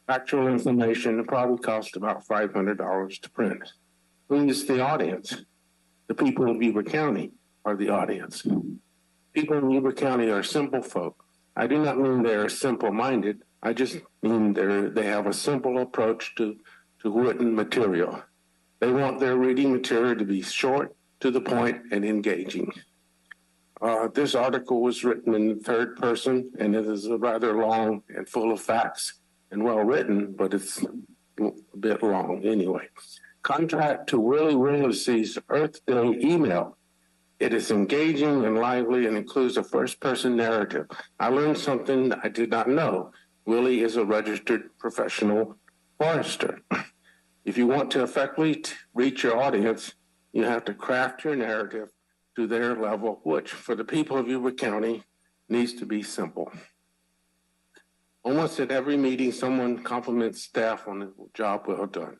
Factual information probably cost about $500 to print. Who is the audience? The people of Yuba County are the audience. People in Yuba County are simple folk. I do not mean they're simple-minded. I just mean they have a simple approach to written material. They want their reading material to be short, to the point, and engaging. This article was written in the third person, and it is rather long and full of facts and well written, but it's a bit long anyway. Contract to Willie Willowsey's Earth Day email. It is engaging and lively and includes a first-person narrative. I learned something I did not know. Willie is a registered professional forester. If you want to effectively reach your audience, you have to craft your narrative to their level, which for the people of Yuba County needs to be simple. Almost at every meeting, someone compliments staff on the job well done.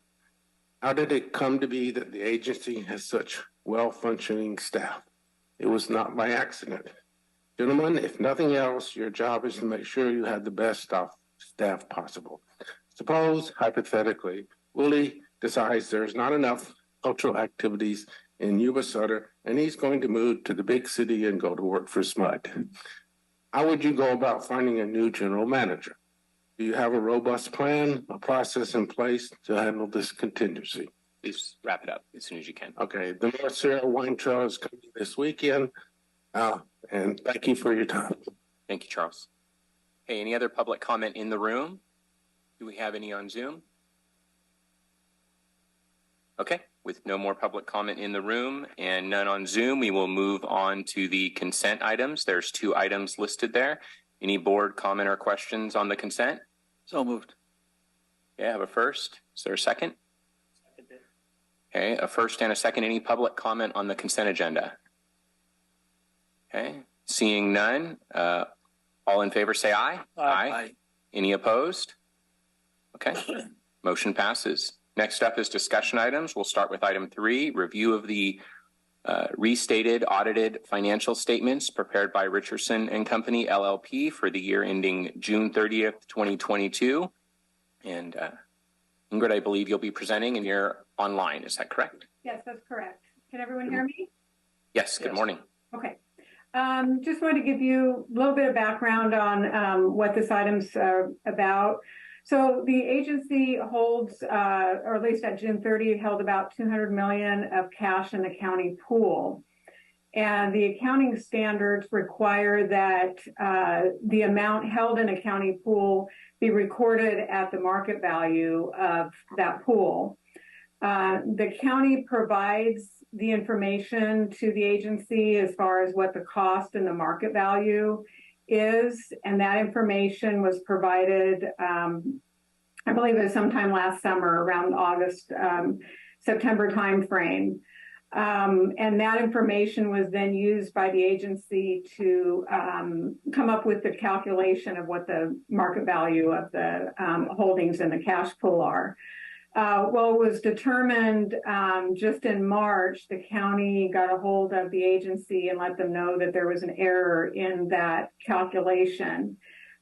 How did it come to be that the agency has such well-functioning staff? It was not by accident. Gentlemen, if nothing else, your job is to make sure you have the best staff possible. Suppose, hypothetically, Willie decides there's not enough cultural activities in Yuba-Sutter, and he's going to move to the big city and go to work for SMUD. How would you go about finding a new general manager? Do you have a robust plan, a process in place to handle this contingency? Please wrap it up as soon as you can. Okay, the North Sierra Wine Trail is coming this weekend, and thank you for your time. Thank you, Charles. Hey, any other public comment in the room? Do we have any on Zoom? Okay, with no more public comment in the room and none on Zoom, we will move on to the consent items. There's 2 items listed there. Any board comment or questions on the consent? So moved. Okay, I have a first. Is there a second? Seconded. Okay, a first and a second. Any public comment on the consent agenda? Okay, seeing none. All in favor say aye. Aye. Any opposed? Okay, motion passes. Next up is discussion items. We'll start with item 3, review of the restated audited financial statements prepared by Richardson and Company LLP for the year ending June 30th, 2022. And Ingrid, I believe you'll be presenting and you're online. Is that correct? Yes, that's correct. Can everyone hear me? Yes, good morning. Okay. Just wanted to give you a little bit of background on what this item's about. So the agency holds, or at least at June 30, held about $200 million of cash in the county pool. And the accounting standards require that the amount held in a county pool be recorded at the market value of that pool. The county provides the information to the agency as far as what the cost and the market value is, and that information was provided, I believe it was sometime last summer, around August, September timeframe. And that information was then used by the agency to come up with the calculation of what the market value of the holdings in the cash pool are. Well, it was determined just in March, the county got a hold of the agency and let them know that there was an error in that calculation.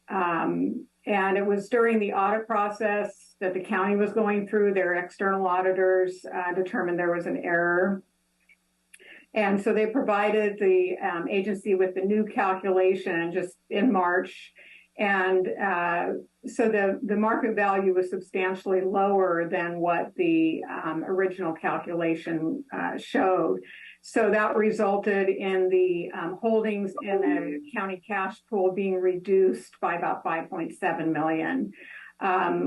And it was during the audit process that the county was going through. Their external auditors determined there was an error. And so they provided the agency with the new calculation just in March. And so the market value was substantially lower than what the original calculation showed. So that resulted in the holdings in the county cash pool being reduced by about $5.7 million.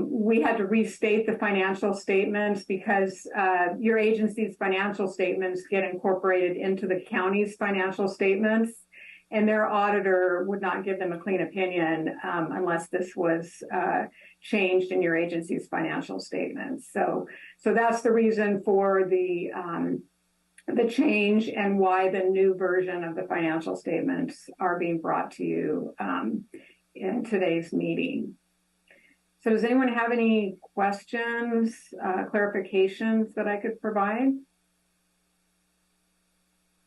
We had to restate the financial statements because your agency's financial statements get incorporated into the county's financial statements, and their auditor would not give them a clean opinion unless this was changed in your agency's financial statements. So that's the reason for the change and why the new version of the financial statements are being brought to you in today's meeting. So does anyone have any questions, clarifications that I could provide?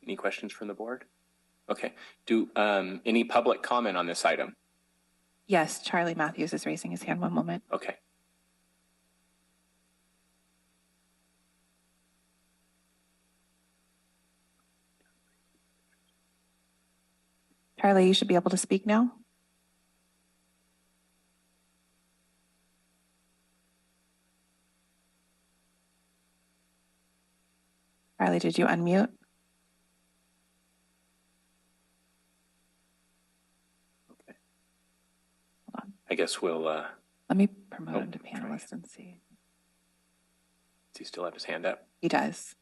Any questions from the board? Okay. Do any public comment on this item? Yes, Charlie Matthews is raising his hand. One moment. Okay. Charlie, you should be able to speak now. Charlie, did you unmute? Okay. Hold on. I guess we'll... Let me promote him to panelist and see. Does he still have his hand up? He does.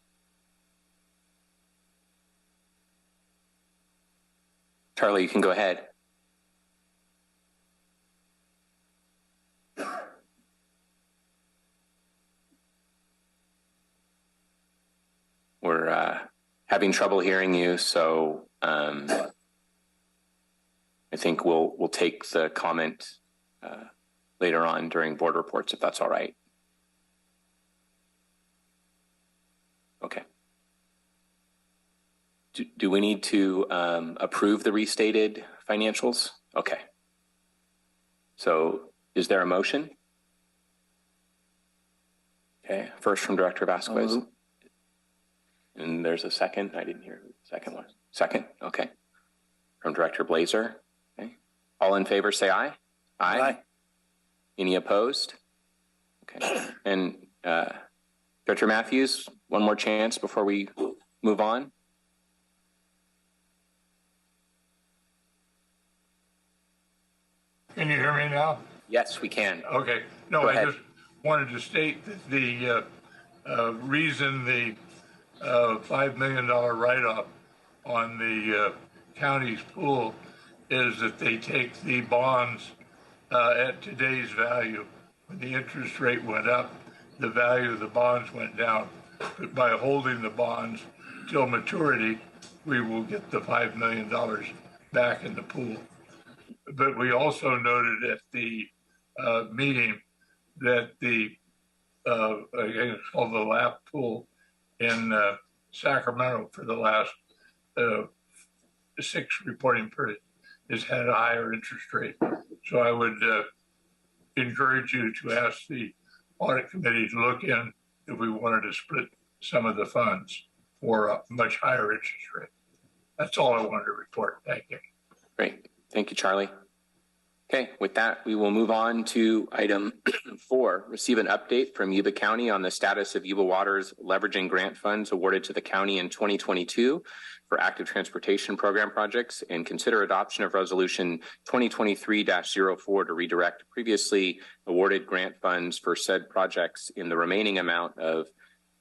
Charlie, you can go ahead. We're having trouble hearing you, so I think we'll take the comment later on during board reports, if that's all right. Okay. Do we need to approve the restated financials? Okay. So is there a motion? Okay, first from Director Vasquez. And there's a second. I didn't hear who the second was. Second, okay. From Director Blazer. Okay. All in favor, say aye. Aye. Aye. Any opposed? Okay. And Director Matthews, one more chance before we move on. Can you hear me now? Yes, we can. Okay. No, I just wanted to state that the reason the $5 million write-off on the county's pool is that they take the bonds at today's value. When the interest rate went up, the value of the bonds went down. But by holding the bonds till maturity, we will get the $5 million back in the pool. But we also noted at the meeting that the it's called the lap pool in Sacramento for the last 6 reporting period has had a higher interest rate. So I would encourage you to ask the audit committee to look in if we wanted to split some of the funds for a much higher interest rate. That's all I wanted to report. Thank you. Great. Thank you, Charlie. Okay, with that, we will move on to item 4, receive an update from Yuba County on the status of Yuba Water's leveraging grant funds awarded to the county in 2022 for active transportation program projects, and consider adoption of resolution 2023-04 to redirect previously awarded grant funds for said projects in the remaining amount of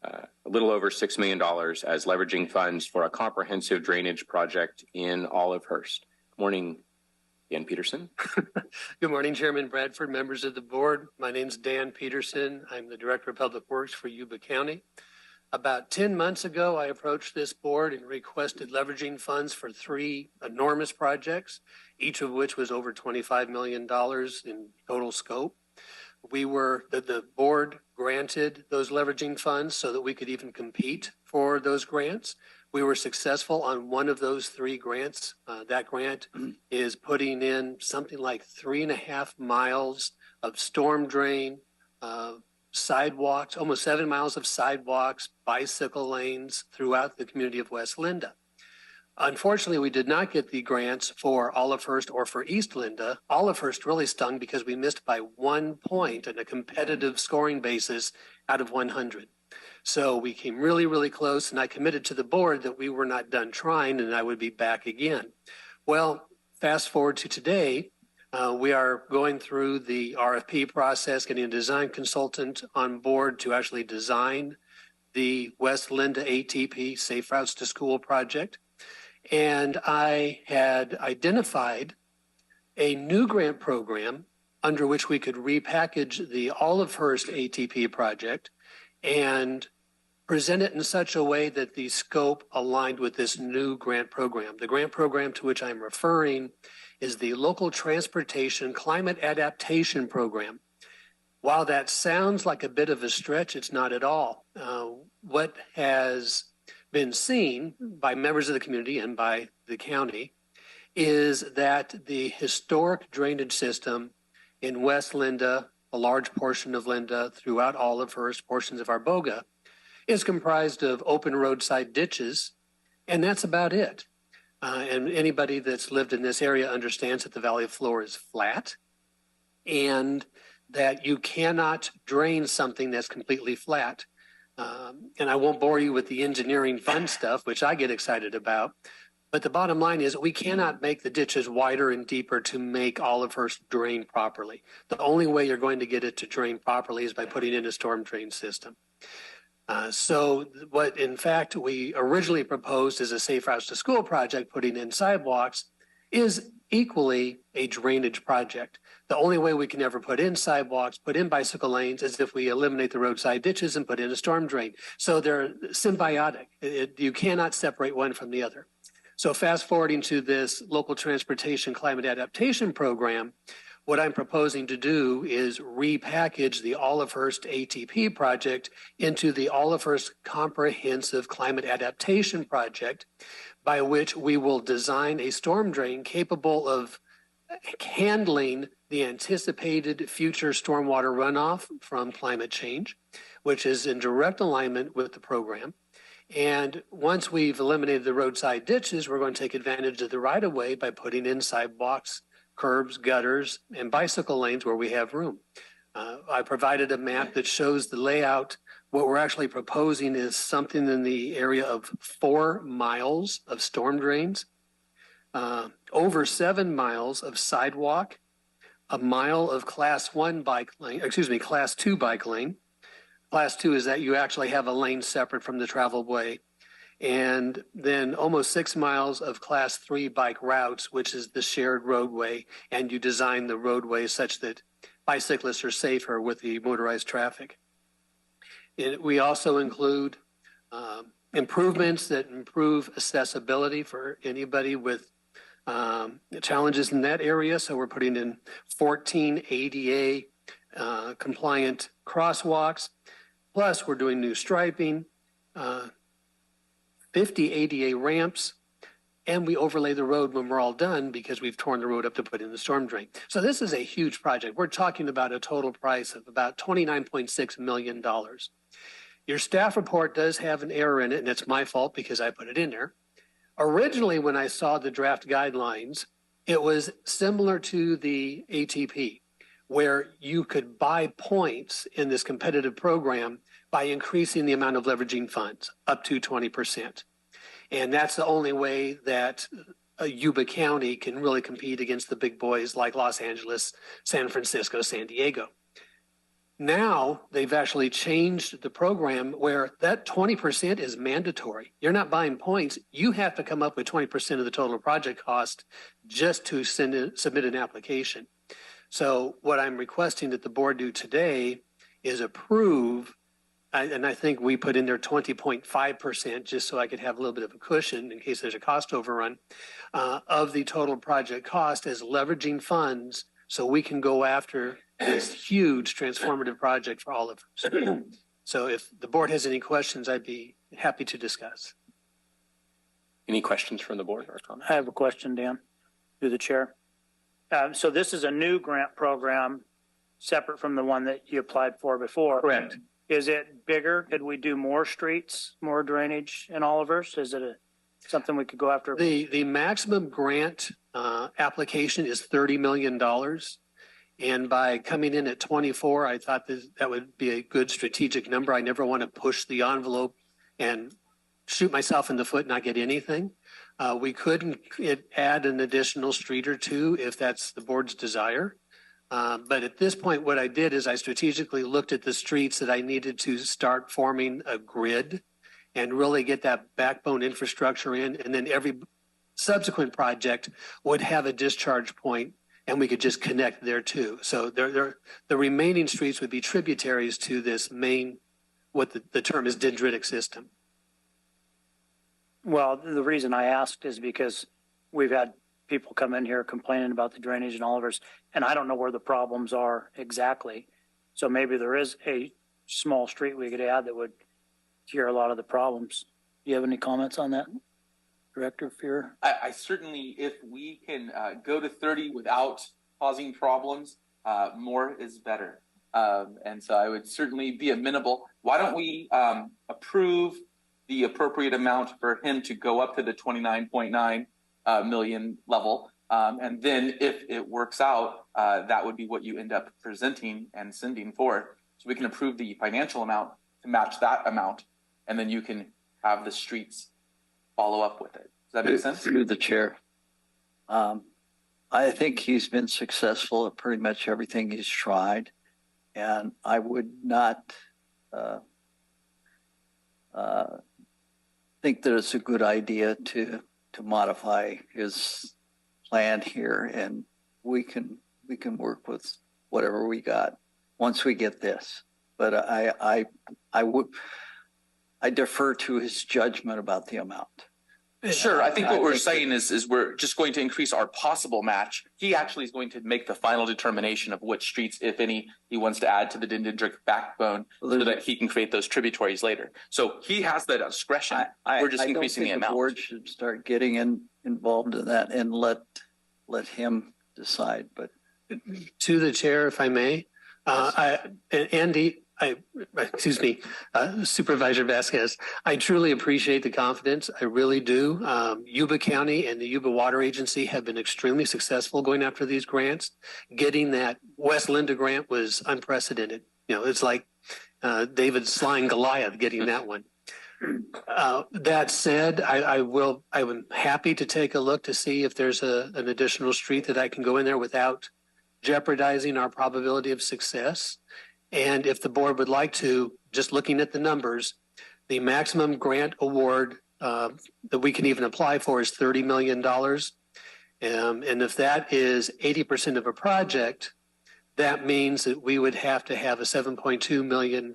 a little over $6 million as leveraging funds for a comprehensive drainage project in Olivehurst. Morning, Dan Peterson. Good morning, Chairman Bradford, members of the board. My name is Dan Peterson. I'm the Director of Public Works for Yuba County. About 10 months ago, I approached this board and requested leveraging funds for 3 enormous projects, each of which was over $25 million in total scope. The board granted those leveraging funds so that we could even compete for those grants. We were successful on one of those 3 grants. That grant is putting in something like 3.5 miles of storm drain, sidewalks, almost 7 miles of sidewalks, bicycle lanes throughout the community of West Linda. Unfortunately, we did not get the grants for Olivehurst or for East Linda. Olivehurst really stung because we missed by 1 point on a competitive scoring basis out of 100. So we came really, really close, and I committed to the board that we were not done trying and I would be back again. Well, fast forward to today, we are going through the RFP process, getting a design consultant on board to actually design the West Linda ATP Safe Routes to School project. And I had identified a new grant program under which we could repackage the Olivehurst ATP project and present it in such a way that the scope aligned with this new grant program. The grant program to which I'm referring is the Local Transportation Climate Adaptation Program. While that sounds like a bit of a stretch, it's not at all. What has been seen by members of the community and by the county is that the historic drainage system in West Linda, a large portion of Linda, throughout Olivehurst, portions of Arboga, is comprised of open roadside ditches, and that's about it. And anybody that's lived in this area understands that the valley floor is flat and that you cannot drain something that's completely flat. And I won't bore you with the engineering fun stuff, which I get excited about. But the bottom line is we cannot make the ditches wider and deeper to make Olivehurst drain properly. The only way you're going to get it to drain properly is by putting in a storm drain system. So what in fact we originally proposed as a Safe Routes to School project, putting in sidewalks, is equally a drainage project. The only way we can ever put in sidewalks, put in bicycle lanes, is if we eliminate the roadside ditches and put in a storm drain. So they're symbiotic. You cannot separate one from the other. So fast forwarding to this local transportation climate adaptation program, what I'm proposing to do is repackage the Olivehurst ATP project into the Olivehurst Comprehensive Climate Adaptation Project, by which we will design a storm drain capable of handling the anticipated future stormwater runoff from climate change, which is in direct alignment with the program. And once we've eliminated the roadside ditches, we're going to take advantage of the right-of-way by putting in sidewalks, curbs, gutters, and bicycle lanes where we have room. I provided a map that shows the layout. What we're actually proposing is something in the area of 4 miles of storm drains, over 7 miles of sidewalk, a mile of class 2 bike lane. Class 2 is that you actually have a lane separate from the travel way. And then almost 6 miles of class 3 bike routes, which is the shared roadway. And you design the roadway such that bicyclists are safer with the motorized traffic. We also include improvements that improve accessibility for anybody with challenges in that area. So we're putting in 14 ADA compliant crosswalks. Plus, we're doing new striping, 50 ADA ramps, and we overlay the road when we're all done because we've torn the road up to put in the storm drain. So this is a huge project. We're talking about a total price of about $29.6 million. Your staff report does have an error in it, and it's my fault because I put it in there. Originally, when I saw the draft guidelines, it was similar to the ATP, where you could buy points in this competitive program by increasing the amount of leveraging funds up to 20%. And that's the only way that Yuba County can really compete against the big boys like Los Angeles, San Francisco, San Diego. Now they've actually changed the program where that 20% is mandatory. You're not buying points. You have to come up with 20% of the total project cost just to submit an application. So what I'm requesting that the board do today is approve, and I think we put in there 20.5% just so I could have a little bit of a cushion in case there's a cost overrun of the total project cost as leveraging funds so we can go after this huge transformative project for all of us. So if the board has any questions, I'd be happy to discuss. Any questions from the board or comments? I have a question, Dan, through the chair. So this is a new grant program separate from the one that you applied for before. Correct. Is it bigger? Could we do more streets, more drainage in Olivehurst? Is it something we could go after? The maximum grant application is $30 million. And by coming in at 24, I thought that would be a good strategic number. I never want to push the envelope and shoot myself in the foot and not get anything. We could add an additional street or two if that's the board's desire. But at this point, what I did is I strategically looked at the streets that I needed to start forming a grid and really get that backbone infrastructure in. And then every subsequent project would have a discharge point and we could just connect there too. So the remaining streets would be tributaries to this main, what the term is dendritic system. Well, the reason I asked is because we've had people come in here complaining about the drainage in Olivehurst, and I don't know where the problems are exactly. So maybe there is a small street we could add that would cure a lot of the problems. Do you have any comments on that, Director Fear? I certainly, if we can go to 30 without causing problems, more is better. And so I would certainly be amenable. Why don't we approve the appropriate amount for him to go up to the 29.9 million level. And then if it works out, that would be what you end up presenting and sending forth. So we can approve the financial amount to match that amount, and then you can have the streets follow up with it. Does that make sense? Through the chair. I think he's been successful at pretty much everything he's tried, and I would not think that it's a good idea to modify his plan here, and we can work with whatever we got once we get this. But I defer to his judgment about the amount. Sure. I think what we're saying is we're just going to increase our possible match. He actually is going to make the final determination of which streets, if any, he wants to add to the dendritic backbone so that he can create those tributaries later. So he has that discretion. We're just increasing the amount. The board should start getting involved in that and let him decide. But To the chair, if I may, Supervisor Vasquez, I truly appreciate the confidence. I really do. Yuba County and the Yuba Water Agency have been extremely successful going after these grants. Getting that West Linda grant was unprecedented. You know, it's like David slaying Goliath getting that one. That said, I'm happy to take a look to see if there's an additional street that I can go in there without jeopardizing our probability of success. And if the board would like to, just looking at the numbers, the maximum grant award that we can even apply for is $30 million. And if that is 80% of a project, that means that we would have to have a $7.2 million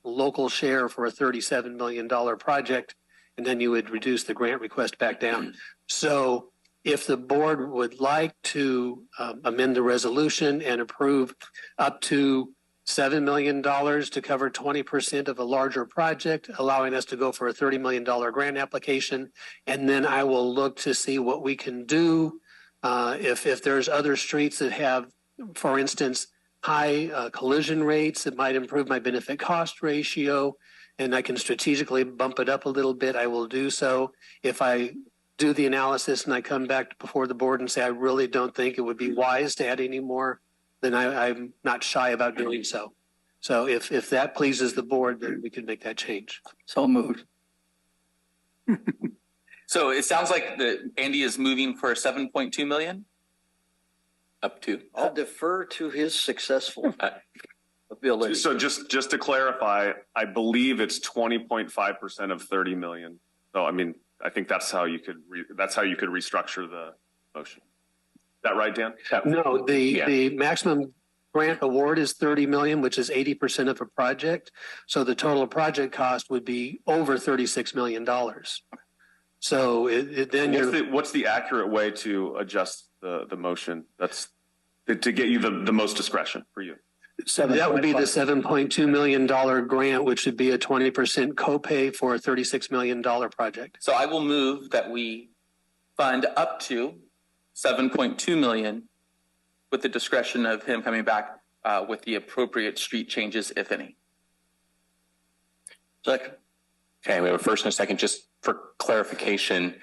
local share for a $37 million project. And then you would reduce the grant request back down. So if the board would like to amend the resolution and approve up to $7 million to cover 20% of a larger project, allowing us to go for a $30 million grant application. And then I will look to see what we can do. If there's other streets that have, for instance, high collision rates that might improve my benefit cost ratio, and I can strategically bump it up a little bit, I will do so. If I do the analysis and I come back before the board and say, I really don't think it would be wise to add any more, then I'm not shy about doing so. So if that pleases the board, then we can make that change. So moved. So it sounds like Andy is moving for 7.2 million? Up to. I'll defer to his successful ability. So just to clarify, I believe it's 20.5% of 30 million. So I mean, I think that's how you could restructure the motion. Is that right, Dan? No, the maximum grant award is 30 million, which is 80% of a project. So the total project cost would be over $36 million. So then what's the accurate way to adjust the motion? That's to get you the most discretion for you. So that would be the $7.2 million grant, which would be a 20% copay for a $36 million project. So I will move that we fund up to 7.2 million with the discretion of him coming back with the appropriate street changes, if any. Second. Okay, we have a first and a second. Just for clarification,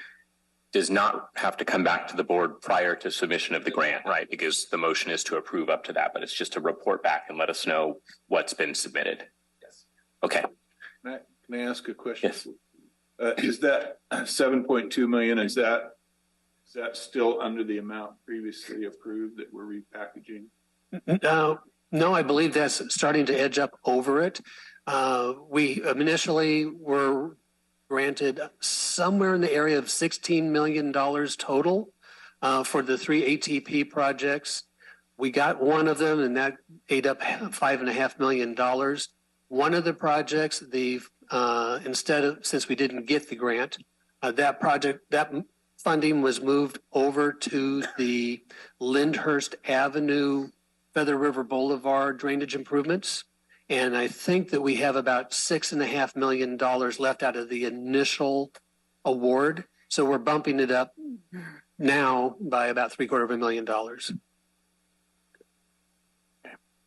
does not have to come back to the board prior to submission of the grant, right? Because the motion is to approve up to that, but it's just to report back and let us know what's been submitted. Yes. Okay. Can I ask a question? Yes. Is that 7.2 million? Is that still under the amount previously approved that we're repackaging? No, I believe that's starting to edge up over it. We initially were granted somewhere in the area of $16 million total for the 3 ATP projects. We got one of them, and that ate up $5.5 million. One of the projects, since we didn't get the grant, that funding was moved over to the Lyndhurst Avenue, Feather River Boulevard drainage improvements. And I think that we have about $6.5 million left out of the initial award. So we're bumping it up now by about $750,000.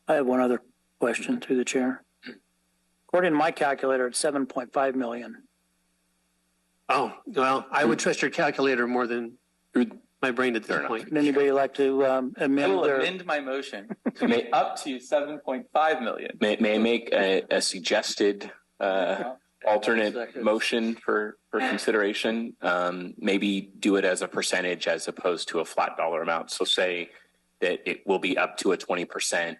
I have one other question through the chair. According to my calculator, it's 7.5 million. Oh, well, I would trust your calculator more than my brain at this Fair point. Would anybody like to I amend will their? amend my motion to make up to 7.5 million. May I make a suggested alternate motion for consideration? Maybe do it as a percentage as opposed to a flat dollar amount. So say that it will be up to a 20%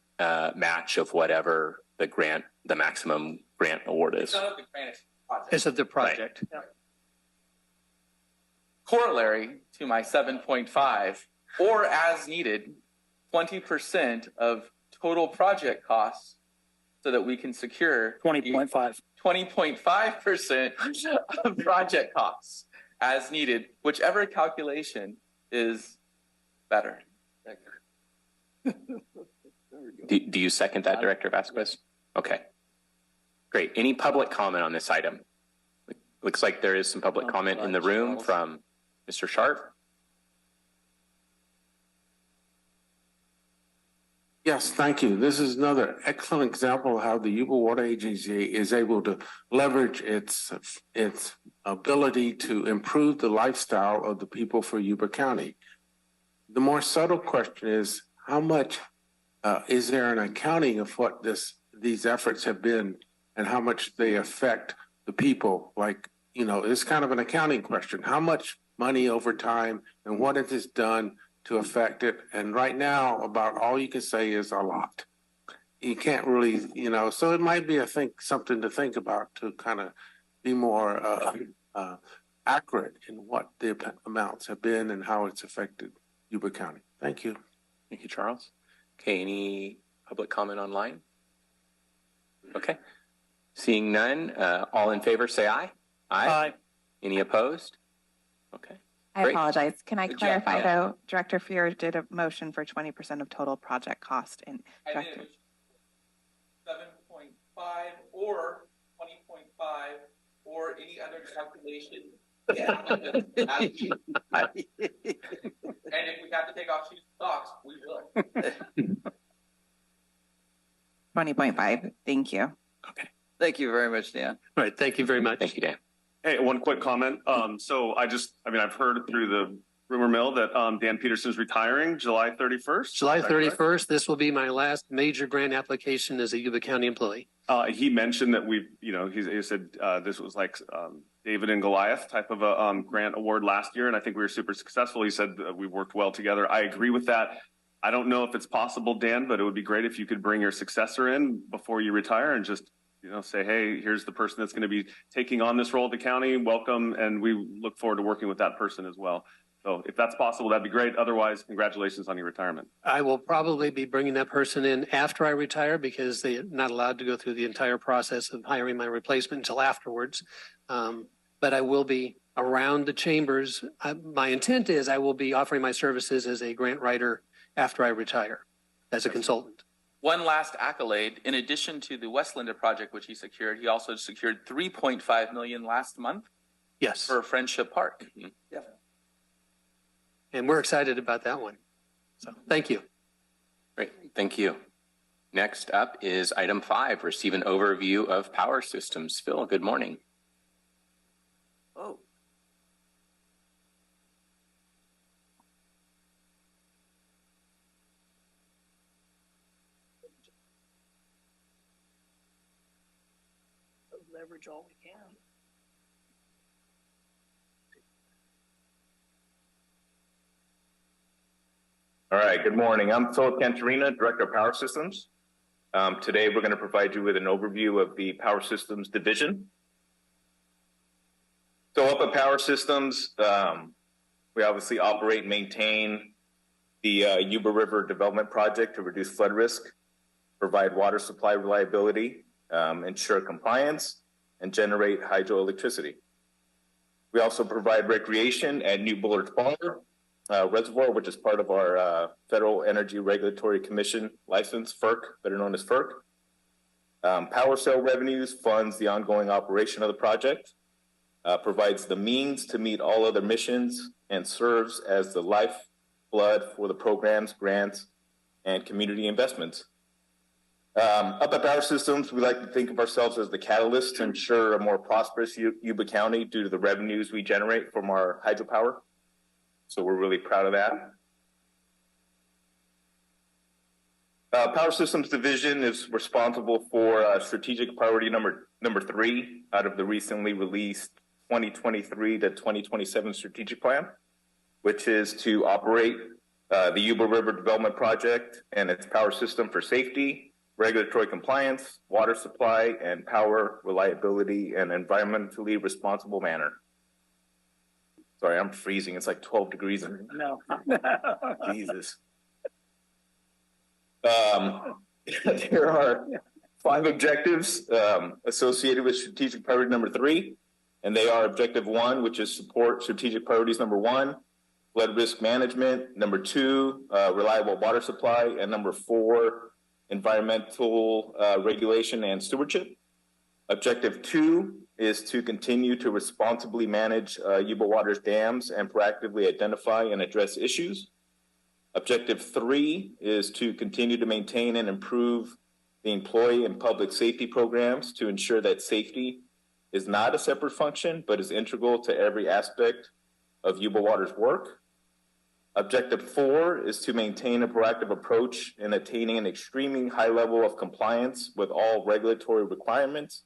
match of whatever the maximum grant award is. It's not of the grant, it's the project. It's of the project. Corollary to my 7.5, or as needed, 20% of total project costs so that we can secure 20.5. 20.5% of project costs as needed, whichever calculation is better. Do you second that, Director Vasquez? Okay. Great. Any public comment on this item? Looks like there is some public comment in the room from Mr. Sharp. Yes, thank you. This is another excellent example of how the Yuba Water Agency is able to leverage its ability to improve the lifestyle of the people for Yuba County. The more subtle question is, how much is there an accounting of what these efforts have been and how much they affect the people? Like, it's kind of an accounting question. How much money over time and what has this done to affect it? And right now, about all you can say is a lot. You can't really, so it might be something to think about to kind of be more accurate in what the amounts have been and how it's affected Yuba County. Thank you. Thank you, Charles. Okay, any public comment online? Okay. Seeing none, all in favor say aye. Aye. Any opposed? Okay. I Great. apologize. Can I Good job. clarify Yeah. though? Director Fear did a motion for 20% of total project cost and I Director. did 7.5 or 20.5 or any other calculation. And if we have to take off shoes and socks, we will. 20.5. Thank you. Okay. Thank you very much, Dan. All right, thank you very much. Thank you, Dan. Hey, one quick comment. So I've heard through the rumor mill that Dan Peterson's retiring July 31st. July Is that correct? 31st, this will be my last major grant application as a Yuba County employee. He mentioned that he said this was like David and Goliath type of a grant award last year, and I think we were super successful. He said we worked well together. I agree with that. I don't know if it's possible, Dan, but it would be great if you could bring your successor in before you retire and just say, hey, here's the person that's going to be taking on this role at the county. Welcome, and we look forward to working with that person as well. So if that's possible, that'd be great. Otherwise, congratulations on your retirement. I will probably be bringing that person in after I retire because they're not allowed to go through the entire process of hiring my replacement until afterwards. But I will be around the chambers. My intent is I will be offering my services as a grant writer after I retire as a consultant. One last accolade, in addition to the West Linda project, which he secured, he also secured $3.5 million last month. Yes. For Friendship Park. Yeah. And we're excited about that one. So thank you. Great. Thank you. Next up is item 5, receive an overview of power systems. Phil, good morning. Oh. Leverage all we can. All right, good morning. I'm Philip Cantarina, Director of Power Systems. Today, we're going to provide you with an overview of the Power Systems Division. So up at Power Systems, we obviously operate and maintain the Yuba River Development Project to reduce flood risk, provide water supply reliability, ensure compliance, and generate hydroelectricity. We also provide recreation at New Bullards Bar Reservoir, which is part of our Federal Energy Regulatory Commission license, FERC, better known as FERC. Power sale revenues funds the ongoing operation of the project, provides the means to meet all other missions, and serves as the lifeblood for the programs, grants, and community investments. Up at Power Systems, we like to think of ourselves as the catalyst to ensure a more prosperous Yuba County due to the revenues we generate from our hydropower. So we're really proud of that. Power Systems Division is responsible for strategic priority number 3 out of the recently released 2023 to 2027 strategic plan, which is to operate the Yuba River Development Project and its power system for safety, regulatory compliance, water supply, and power reliability in an environmentally responsible manner. Sorry, I'm freezing. It's like 12 degrees. No. Jesus. There are 5 objectives associated with strategic priority number 3, and they are objective 1, which is support strategic priorities number 1, flood risk management, number 2, reliable water supply, and number 4, environmental regulation and stewardship. Objective 2 is to continue to responsibly manage Yuba Water's dams and proactively identify and address issues. Objective 3 is to continue to maintain and improve the employee and public safety programs to ensure that safety is not a separate function, but is integral to every aspect of Yuba Water's work. Objective 4 is to maintain a proactive approach in attaining an extremely high level of compliance with all regulatory requirements.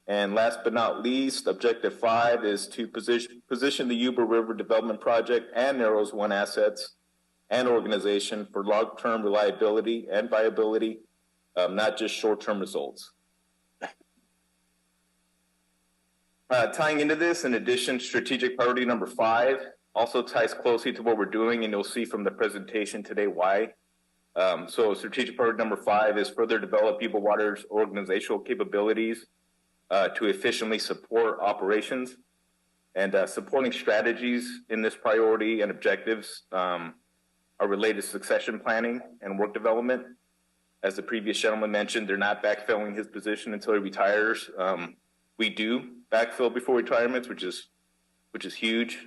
And last but not least, objective 5 is to position the Yuba River Development Project and Narrows One assets and organization for long-term reliability and viability, not just short-term results. Tying into this, in addition, strategic priority number 5 also ties closely to what we're doing, and you'll see from the presentation today why. So strategic priority number 5 is further develop Yuba Water's organizational capabilities to efficiently support operations, and supporting strategies in this priority and objectives are related to succession planning and work development. As the previous gentleman mentioned, they're not backfilling his position until he retires. We do backfill before retirements, which is huge.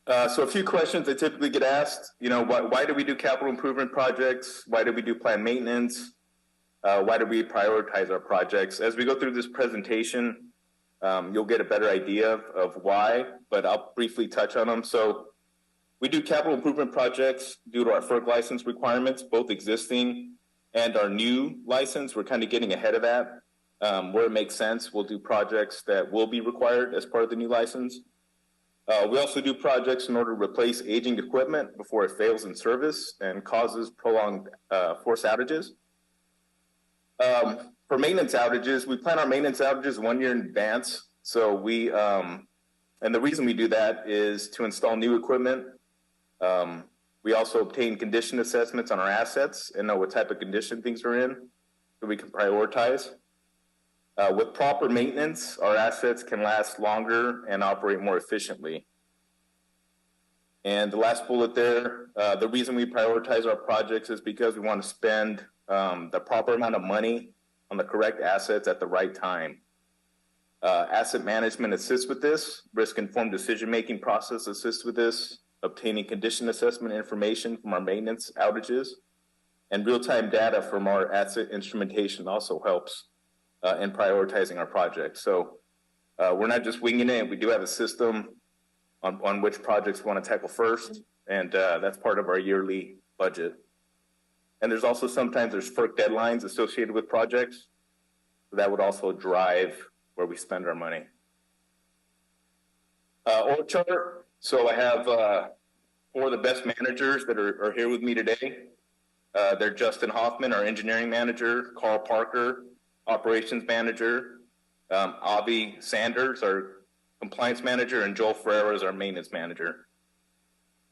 So a few questions that typically get asked, why do we do capital improvement projects? Why do we do planned maintenance? Why do we prioritize our projects? As we go through this presentation, you'll get a better idea of why, but I'll briefly touch on them. So we do capital improvement projects due to our FERC license requirements, both existing and our new license. We're kind of getting ahead of that. Where it makes sense, we'll do projects that will be required as part of the new license. We also do projects in order to replace aging equipment before it fails in service and causes prolonged force outages. For maintenance outages, we plan our maintenance outages 1 year in advance. So and the reason we do that is to install new equipment. We also obtain condition assessments on our assets and know what type of condition things are in, so we can prioritize. With proper maintenance, our assets can last longer and operate more efficiently. And the last bullet there, the reason we prioritize our projects is because we want to spend the proper amount of money on the correct assets at the right time. Asset management assists with this. Risk-informed decision-making process assists with this. Obtaining condition assessment information from our maintenance outages and real-time data from our asset instrumentation also helps in prioritizing our projects. So we're not just winging it. We do have a system on which projects we want to tackle first, and that's part of our yearly budget. And there's also sometimes there's FERC deadlines associated with projects. So that would also drive where we spend our money. Org chart. So I have 4 of the best managers that are here with me today. They're Justin Hoffman, our engineering manager, Carl Parker, operations manager, Avi Sanders, our compliance manager, and Joel Ferreira is our maintenance manager.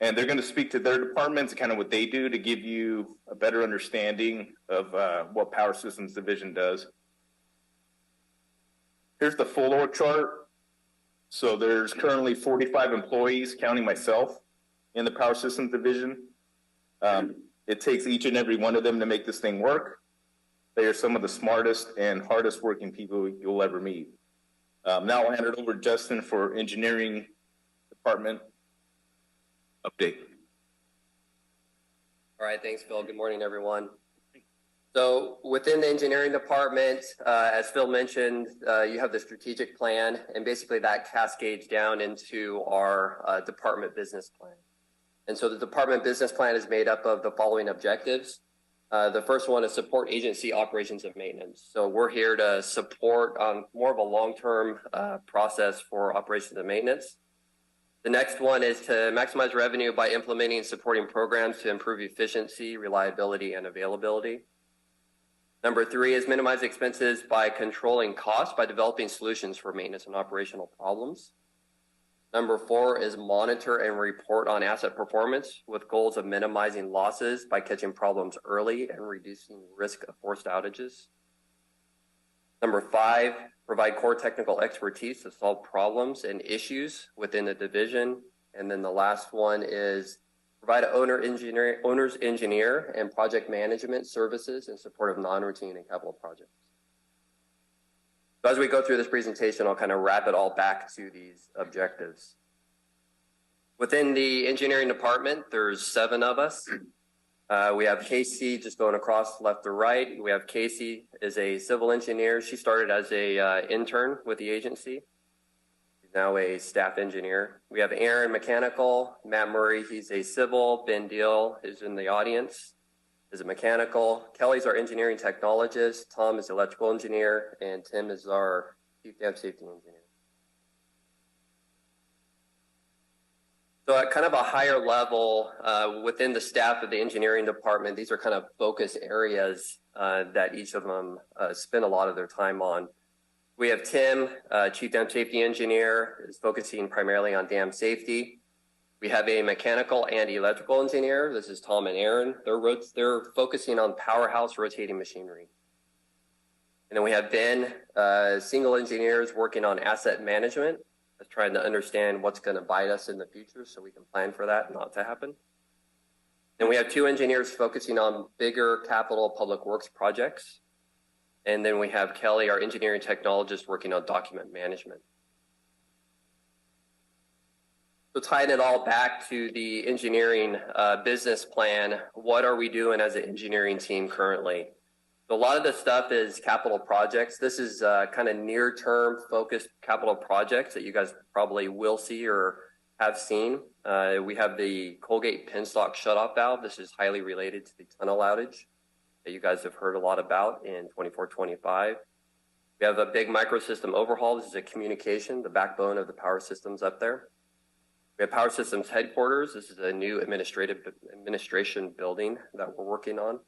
And they're going to speak to their departments and kind of what they do to give you a better understanding of what Power Systems Division does. Here's the full org chart. So there's currently 45 employees, counting myself, in the Power Systems Division. It takes each and every one of them to make this thing work. They are some of the smartest and hardest working people you'll ever meet. Now I'll hand it over to Justin for engineering department update. All right, thanks, Phil. Good morning, everyone. So within the engineering department, as Phil mentioned, you have the strategic plan, and basically that cascades down into our department business plan. And so the department business plan is made up of the following objectives. The first one is support agency operations and maintenance. So we're here to support on more of a long-term process for operations and maintenance. The next one is to maximize revenue by implementing and supporting programs to improve efficiency, reliability, and availability. Number 3 is minimize expenses by controlling costs by developing solutions for maintenance and operational problems. Number 4 is monitor and report on asset performance with goals of minimizing losses by catching problems early and reducing risk of forced outages. Number 5, provide core technical expertise to solve problems and issues within the division. And then the last one is provide an owner's engineer and project management services in support of non-routine and capital projects. So as we go through this presentation, I'll kind of wrap it all back to these objectives. Within the engineering department, there's 7 of us. We have Casey just going across left to right. We have Casey is a civil engineer. She started as a intern with the agency. Now a staff engineer. We have Aaron, mechanical. Matt Murray, he's a civil. Ben Deal is in the audience, is a mechanical. Kelly's our engineering technologist. Tom is electrical engineer, and Tim is our chief dam safety engineer. So at kind of a higher level, within the staff of the engineering department, these are kind of focus areas that each of them spend a lot of their time on. We have Tim, Chief Dam Safety Engineer, is focusing primarily on dam safety. We have a mechanical and electrical engineer. This is Tom and Aaron. They're focusing on powerhouse rotating machinery. And then we have Ben, single engineers working on asset management, trying to understand what's going to bite us in the future so we can plan for that not to happen. And we have 2 engineers focusing on bigger capital public works projects. And then we have Kelly, our engineering technologist, working on document management. So tying it all back to the engineering business plan, what are we doing as an engineering team currently? So a lot of the stuff is capital projects. This is kind of near-term focused capital projects that you guys probably will see or have seen. We have the Colgate penstock shutoff valve. This is highly related to the tunnel outage that you guys have heard a lot about in 24-25. We have a big microsystem overhaul. This is a communication, the backbone of the power systems up there. We have Power Systems Headquarters. This is a new administration building that we're working on.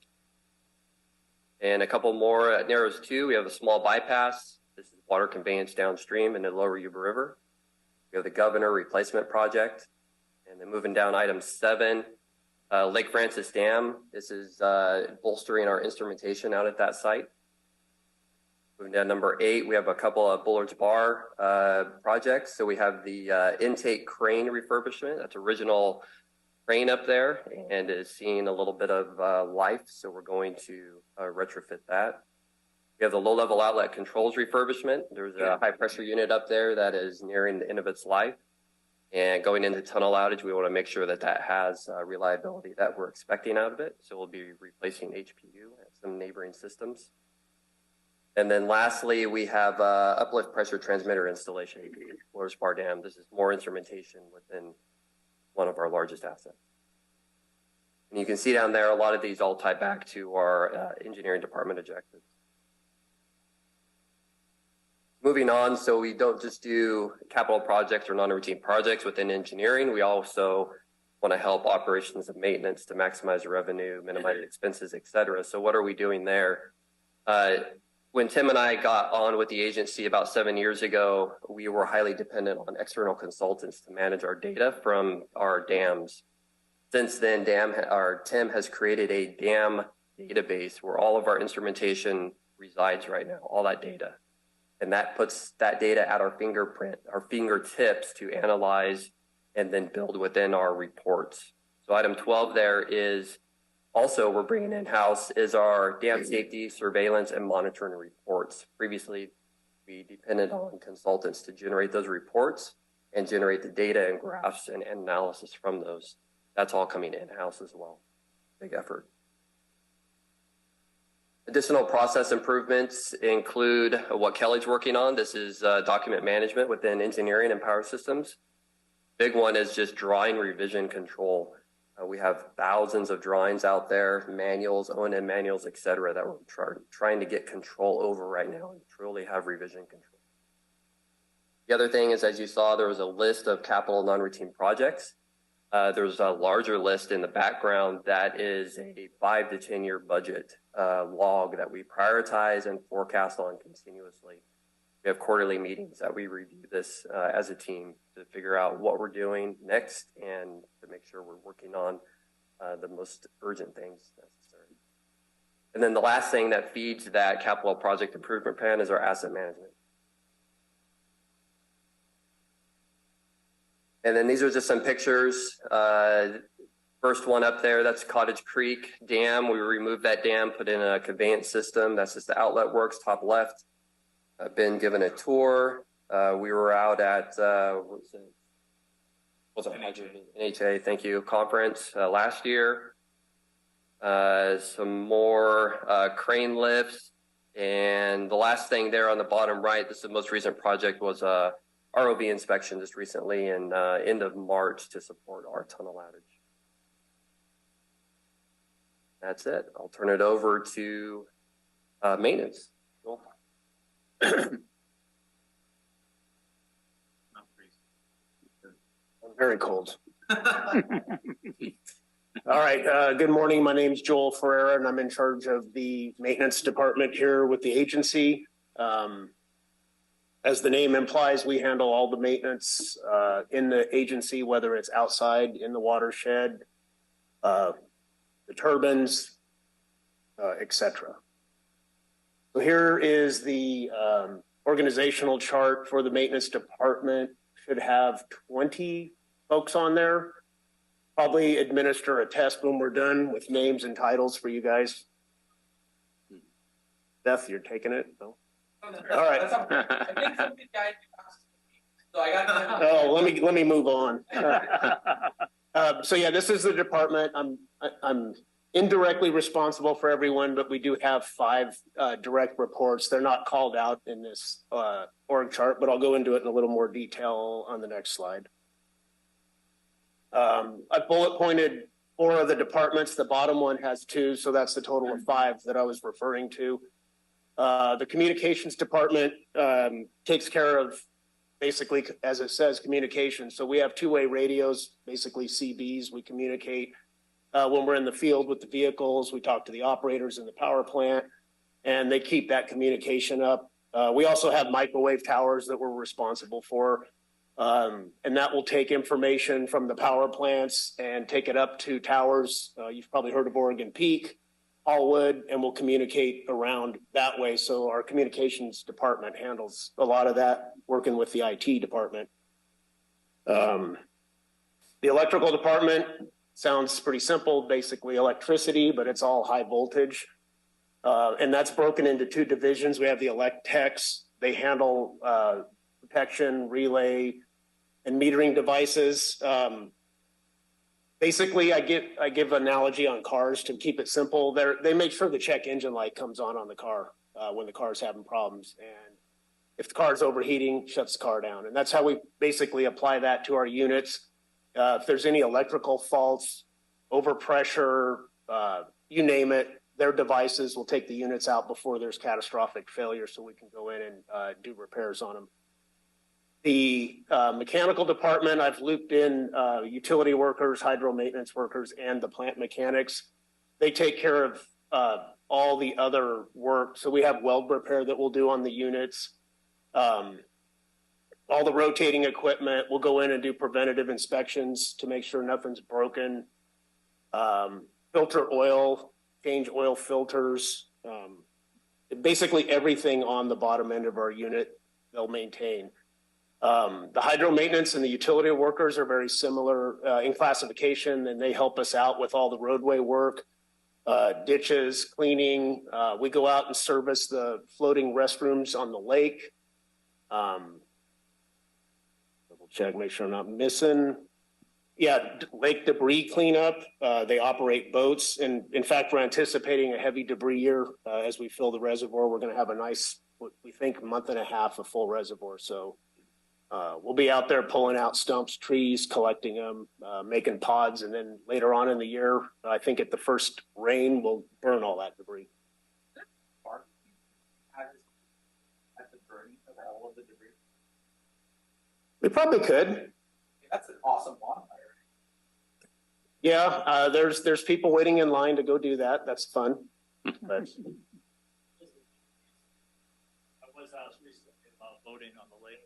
And a couple more at Narrows 2, we have a small bypass. This is water conveyance downstream in the lower Yuba River. We have the Governor Replacement Project. And then moving down item 7, Lake Francis Dam. This is bolstering our instrumentation out at that site. Moving down number 8, we have a couple of Bullard's Bar projects. So we have the intake crane refurbishment. That's original crane up there and is seeing a little bit of life. So we're going to retrofit that. We have the low-level outlet controls refurbishment. There's a high-pressure unit up there that is nearing the end of its life. And going into tunnel outage, we want to make sure that that has reliability that we're expecting out of it. So we'll be replacing HPU and some neighboring systems. And then lastly, we have uplift pressure transmitter installation at Bullard's Bar Dam. This is more instrumentation within one of our largest assets. And you can see down there, a lot of these all tie back to our engineering department objectives. Moving on, so we don't just do capital projects or non-routine projects within engineering. We also want to help operations and maintenance to maximize revenue, minimize expenses, et cetera. So what are we doing there? When Tim and I got on with the agency about 7 years ago, we were highly dependent on external consultants to manage our data from our dams. Since then, Tim has created a dam database where all of our instrumentation resides right now, all that data. And that puts that data at our fingertips to analyze and then build within our reports. So item 12 there is also we're bringing in-house is our dam safety, surveillance, and monitoring reports. Previously, we depended on consultants to generate those reports and generate the data and graphs and analysis from those. That's all coming in-house as well. Big effort. Additional process improvements include what Kelly's working on. This is document management within engineering and power systems. Big one is just drawing revision control. We have thousands of drawings out there, manuals, O&M manuals, et cetera, that we're trying to get control over right now and truly have revision control. The other thing is, as you saw, there was a list of capital non-routine projects. There's a larger list in the background that is a 5 to 10 year budget log that we prioritize and forecast on continuously. We have quarterly meetings that we review this as a team to figure out what we're doing next and to make sure we're working on the most urgent things necessary. And then the last thing that feeds that capital project improvement plan is our asset management. And then these are just some pictures. First one up there, that's Cottage Creek Dam. We removed that dam, put in a conveyance system. That's just the outlet works, top left. I've been given a tour. We were out at NHA, thank you, conference last year. Some more crane lifts. And the last thing there on the bottom right, this is the most recent project, was a ROV inspection just recently in end of March to support our tunnel outage. That's it. I'll turn it over to maintenance. Cool. Very cold. All right. Good morning. My name is Joel Ferreira, and I'm in charge of the maintenance department here with the agency. As the name implies, we handle all the maintenance in the agency, whether it's outside in the watershed, the turbines, etc. So here is the organizational chart for the maintenance department. Should have 20 folks on there. Probably administer a test when we're done with names and titles for you guys. Beth, you're taking it? No? All right. Oh, let me move on. So yeah, this is the department. I'm indirectly responsible for everyone, but we do have 5 direct reports. They're not called out in this org chart, but I'll go into it in a little more detail on the next slide. I bullet pointed 4 of the departments. The bottom one has 2, so that's the total of 5 that I was referring to. The communications department takes care of basically, as it says, communication. So we have 2-way radios, basically CBs. We communicate when we're in the field with the vehicles. We talk to the operators in the power plant, and they keep that communication up. We also have microwave towers that we're responsible for, and that will take information from the power plants and take it up to towers. You've probably heard of Oregon Peak, Hallwood, and we'll communicate around that way. So our communications department handles a lot of that, working with the IT department. The electrical department sounds pretty simple, basically electricity, but it's all high voltage. And that's broken into 2 divisions. We have the elect techs. They handle protection, relay, and metering devices. Basically, I give an analogy on cars to keep it simple. They make sure the check engine light comes on the car when the car's having problems. And if the car's overheating, shuts the car down. And that's how we basically apply that to our units. If there's any electrical faults, overpressure, you name it, their devices will take the units out before there's catastrophic failure, so we can go in and do repairs on them. The mechanical department, I've looped in utility workers, hydro maintenance workers, and the plant mechanics. They take care of all the other work. So we have weld repair that we'll do on the units. All the rotating equipment, we'll go in and do preventative inspections to make sure nothing's broken. Filter oil, change oil filters. Basically everything on the bottom end of our unit, they'll maintain. The hydro maintenance and the utility workers are very similar in classification, and they help us out with all the roadway work, ditches, cleaning. We go out and service the floating restrooms on the lake. Double check, make sure I'm not missing. lake debris cleanup. They operate boats. And in fact, we're anticipating a heavy debris year. As we fill the reservoir, we're going to have a nice, we think, month and a half of full reservoir. So we'll be out there pulling out stumps, trees, collecting them, making pods. And then later on in the year, I think at the first rain, we'll burn all that debris. We probably could. That's an awesome bonfire. Yeah, there's people waiting in line to go do that. That's fun. But I was asked recently about voting on the lake.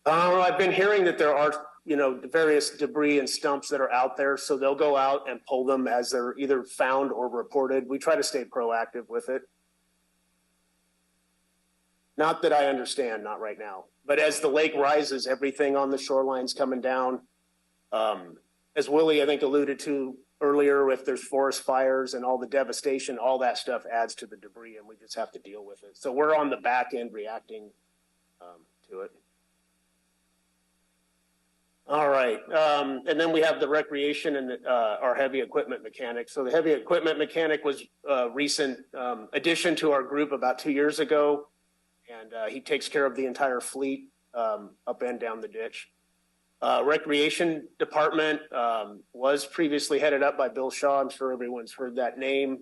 I've been hearing that there are, the various debris and stumps that are out there. So they'll go out and pull them as they're either found or reported. We try to stay proactive with it. Not that I understand, not right now. But as the lake rises, everything on the shoreline's coming down. As Willie, I think, alluded to earlier, if there's forest fires and all the devastation, all that stuff adds to the debris, and we just have to deal with it. So we're on the back end reacting to it. All right. And then we have the recreation and our heavy equipment mechanic. So the heavy equipment mechanic was a recent addition to our group about 2 years ago. And he takes care of the entire fleet up and down the ditch. Recreation department was previously headed up by Bill Shaw. I'm sure everyone's heard that name.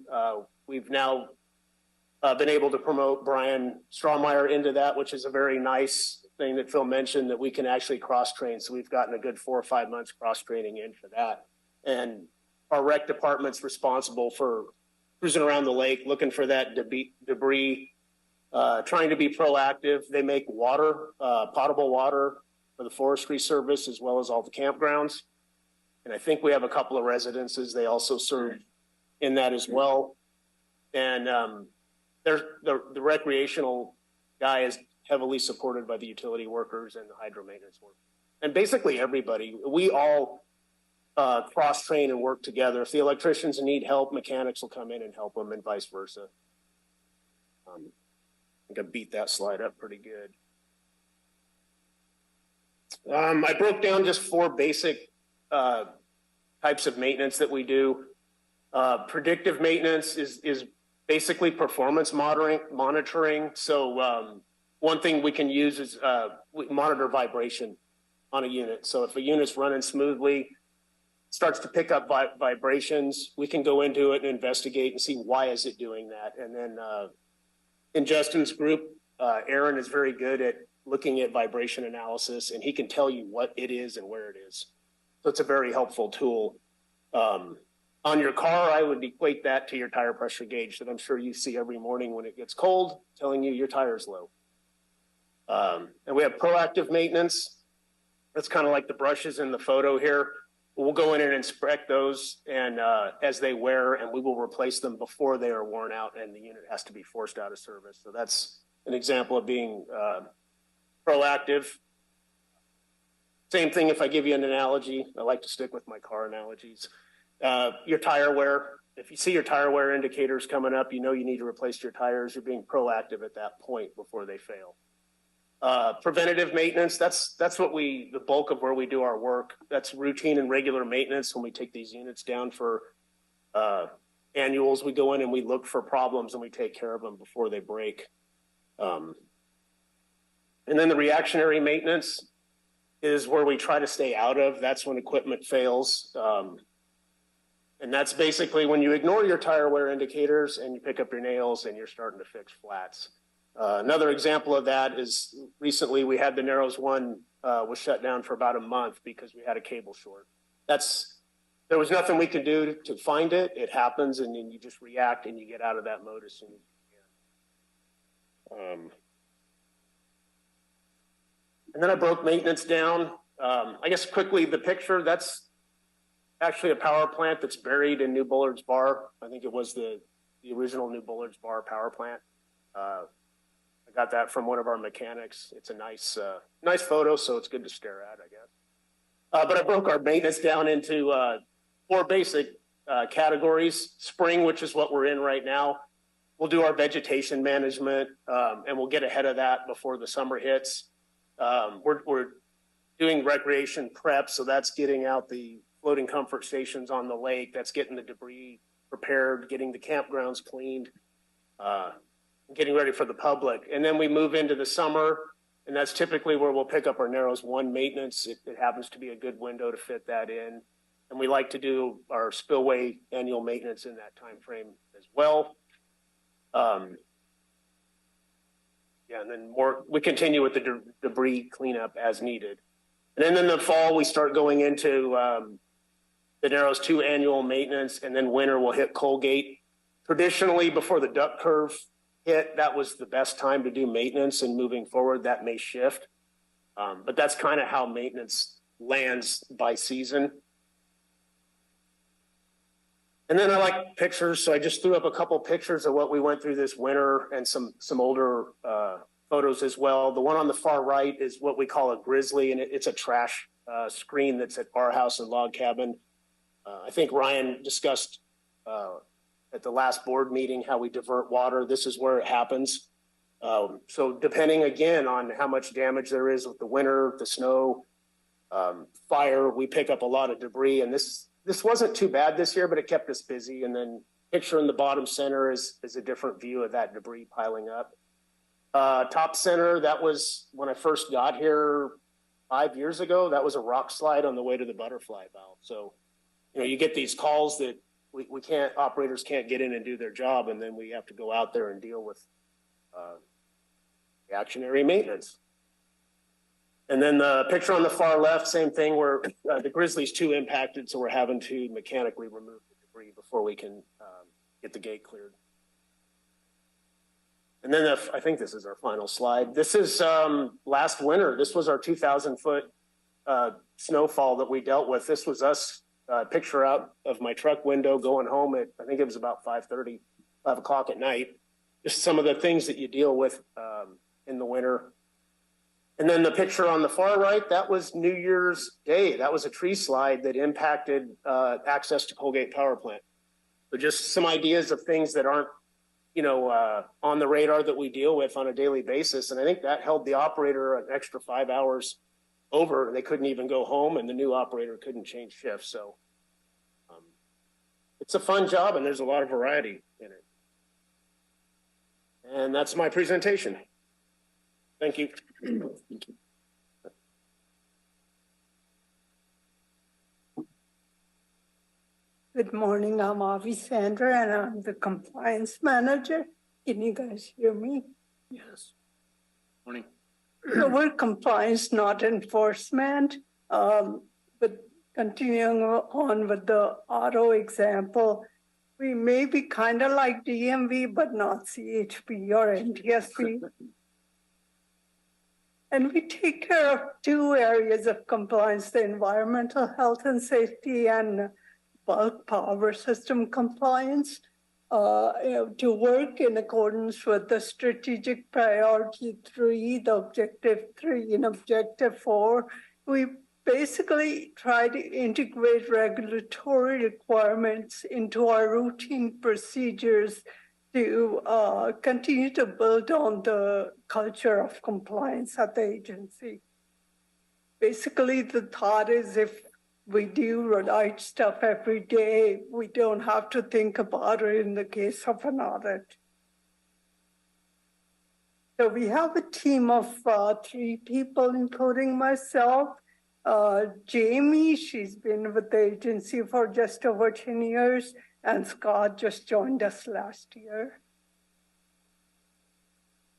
We've now been able to promote Brian Strawmeyer into that, which is a very nice thing that Phil mentioned, that we can actually cross-train. So we've gotten a good 4 or 5 months cross-training in for that. And our rec department's responsible for cruising around the lake, looking for that debris, trying to be proactive. They make water, potable water for the Forestry Service, as well as all the campgrounds. And I think we have a couple of residences they also serve in that as well. And the recreational guy is heavily supported by the utility workers and the hydro maintenance workers. And basically everybody, we all cross-train and work together. If the electricians need help, mechanics will come in and help them, and vice versa. I think I beat that slide up pretty good. I broke down just 4 basic types of maintenance that we do. Predictive maintenance is basically performance monitoring. So one thing we can use is we monitor vibration on a unit. So if a unit's running smoothly, starts to pick up vibrations, we can go into it and investigate and see why is it doing that. And then in Justin's group, Aaron is very good at looking at vibration analysis, and he can tell you what it is and where it is. So it's a very helpful tool. On your car, I would equate that to your tire pressure gauge that I'm sure you see every morning when it gets cold, telling you your tire's low. And we have proactive maintenance. That's kind of like the brushes in the photo here. We'll go in and inspect those, and as they wear, and we will replace them before they are worn out and the unit has to be forced out of service. So that's an example of being proactive. Same thing if I give you an analogy. I like to stick with my car analogies. Your tire wear. If you see your tire wear indicators coming up, you know you need to replace your tires. You're being proactive at that point before they fail. Preventative maintenance, that's what the bulk of where we do our work. That's routine and regular maintenance. When we take these units down for annuals, we go in and we look for problems and we take care of them before they break. And then the reactionary maintenance is where we try to stay out of. That's when equipment fails. And that's basically when you ignore your tire wear indicators and you pick up your nails and you're starting to fix flats. Another example of that is recently we had the Narrows 1 was shut down for about a month because we had a cable short. There was nothing we could do to find it. It happens, and then you just react and you get out of that mode as soon as you can. And then I broke maintenance down. I guess quickly, the picture, that's actually a power plant that's buried in New Bullard's Bar. I think it was the original New Bullard's Bar power plant. I got that from one of our mechanics. It's a nice photo, so it's good to stare at, I guess. But I broke our maintenance down into 4 basic categories. Spring, which is what we're in right now. We'll do our vegetation management, and we'll get ahead of that before the summer hits. We're doing recreation prep. So that's getting out the floating comfort stations on the lake. That's getting the debris prepared, getting the campgrounds cleaned, getting ready for the public. And then we move into the summer, and that's typically where we'll pick up our Narrows 1 maintenance. It happens to be a good window to fit that in. And we like to do our spillway annual maintenance in that time frame as well. Yeah, and then we continue with the debris cleanup as needed. And then in the fall, we start going into the Narrows 2 annual maintenance, and then winter we'll hit Colgate. Traditionally, before the duck curve hit, that was the best time to do maintenance, and moving forward, that may shift. But that's kind of how maintenance lands by season. And then I like pictures, so I just threw up a couple pictures of what we went through this winter and some older photos as well. The one on the far right is what we call a grizzly, and it's a trash screen that's at our house and log cabin. I think Ryan discussed at the last board meeting how we divert water. This is where it happens. So depending again on how much damage there is with the winter, the snow, fire, we pick up a lot of debris, and this wasn't too bad this year, but it kept us busy. And then picture in the bottom center is a different view of that debris piling up. Top center, that was when I first got here 5 years ago. That was a rock slide on the way to the butterfly valve. So, you know, you get these calls that operators can't get in and do their job, and then we have to go out there and deal with reactionary maintenance. And then the picture on the far left, same thing, where the Grizzly's too impacted, so we're having to mechanically remove the debris before we can get the gate cleared. And then I think this is our final slide. This is last winter. This was our 2,000-foot snowfall that we dealt with. This was us, picture out of my truck window going home at, I think it was about 5:30, 5 o'clock at night. Just some of the things that you deal with in the winter. And then the picture on the far right, that was New Year's Day. That was a tree slide that impacted access to Colgate Power Plant. So just some ideas of things that aren't, you know, on the radar that we deal with on a daily basis. And I think that held the operator an extra 5 hours over. They couldn't even go home, and the new operator couldn't change shifts. So it's a fun job, and there's a lot of variety in it. And that's my presentation. Thank you. Good morning, I'm Avi Sandra, and I'm the compliance manager. Can you guys hear me? Yes. Morning. So we're compliance, not enforcement. But continuing on with the auto example, we may be kind of like DMV, but not CHP or NTSB. And we take care of two areas of compliance, the environmental health and safety and bulk power system compliance. To work in accordance with the strategic priority 3, the objective 3 and objective 4, we basically try to integrate regulatory requirements into our routine procedures to continue to build on the culture of compliance at the agency. Basically, the thought is if we do right stuff every day, we don't have to think about it in the case of an audit. So we have a team of 3 people, including myself. Jamie, she's been with the agency for just over 10 years, and Scott just joined us last year.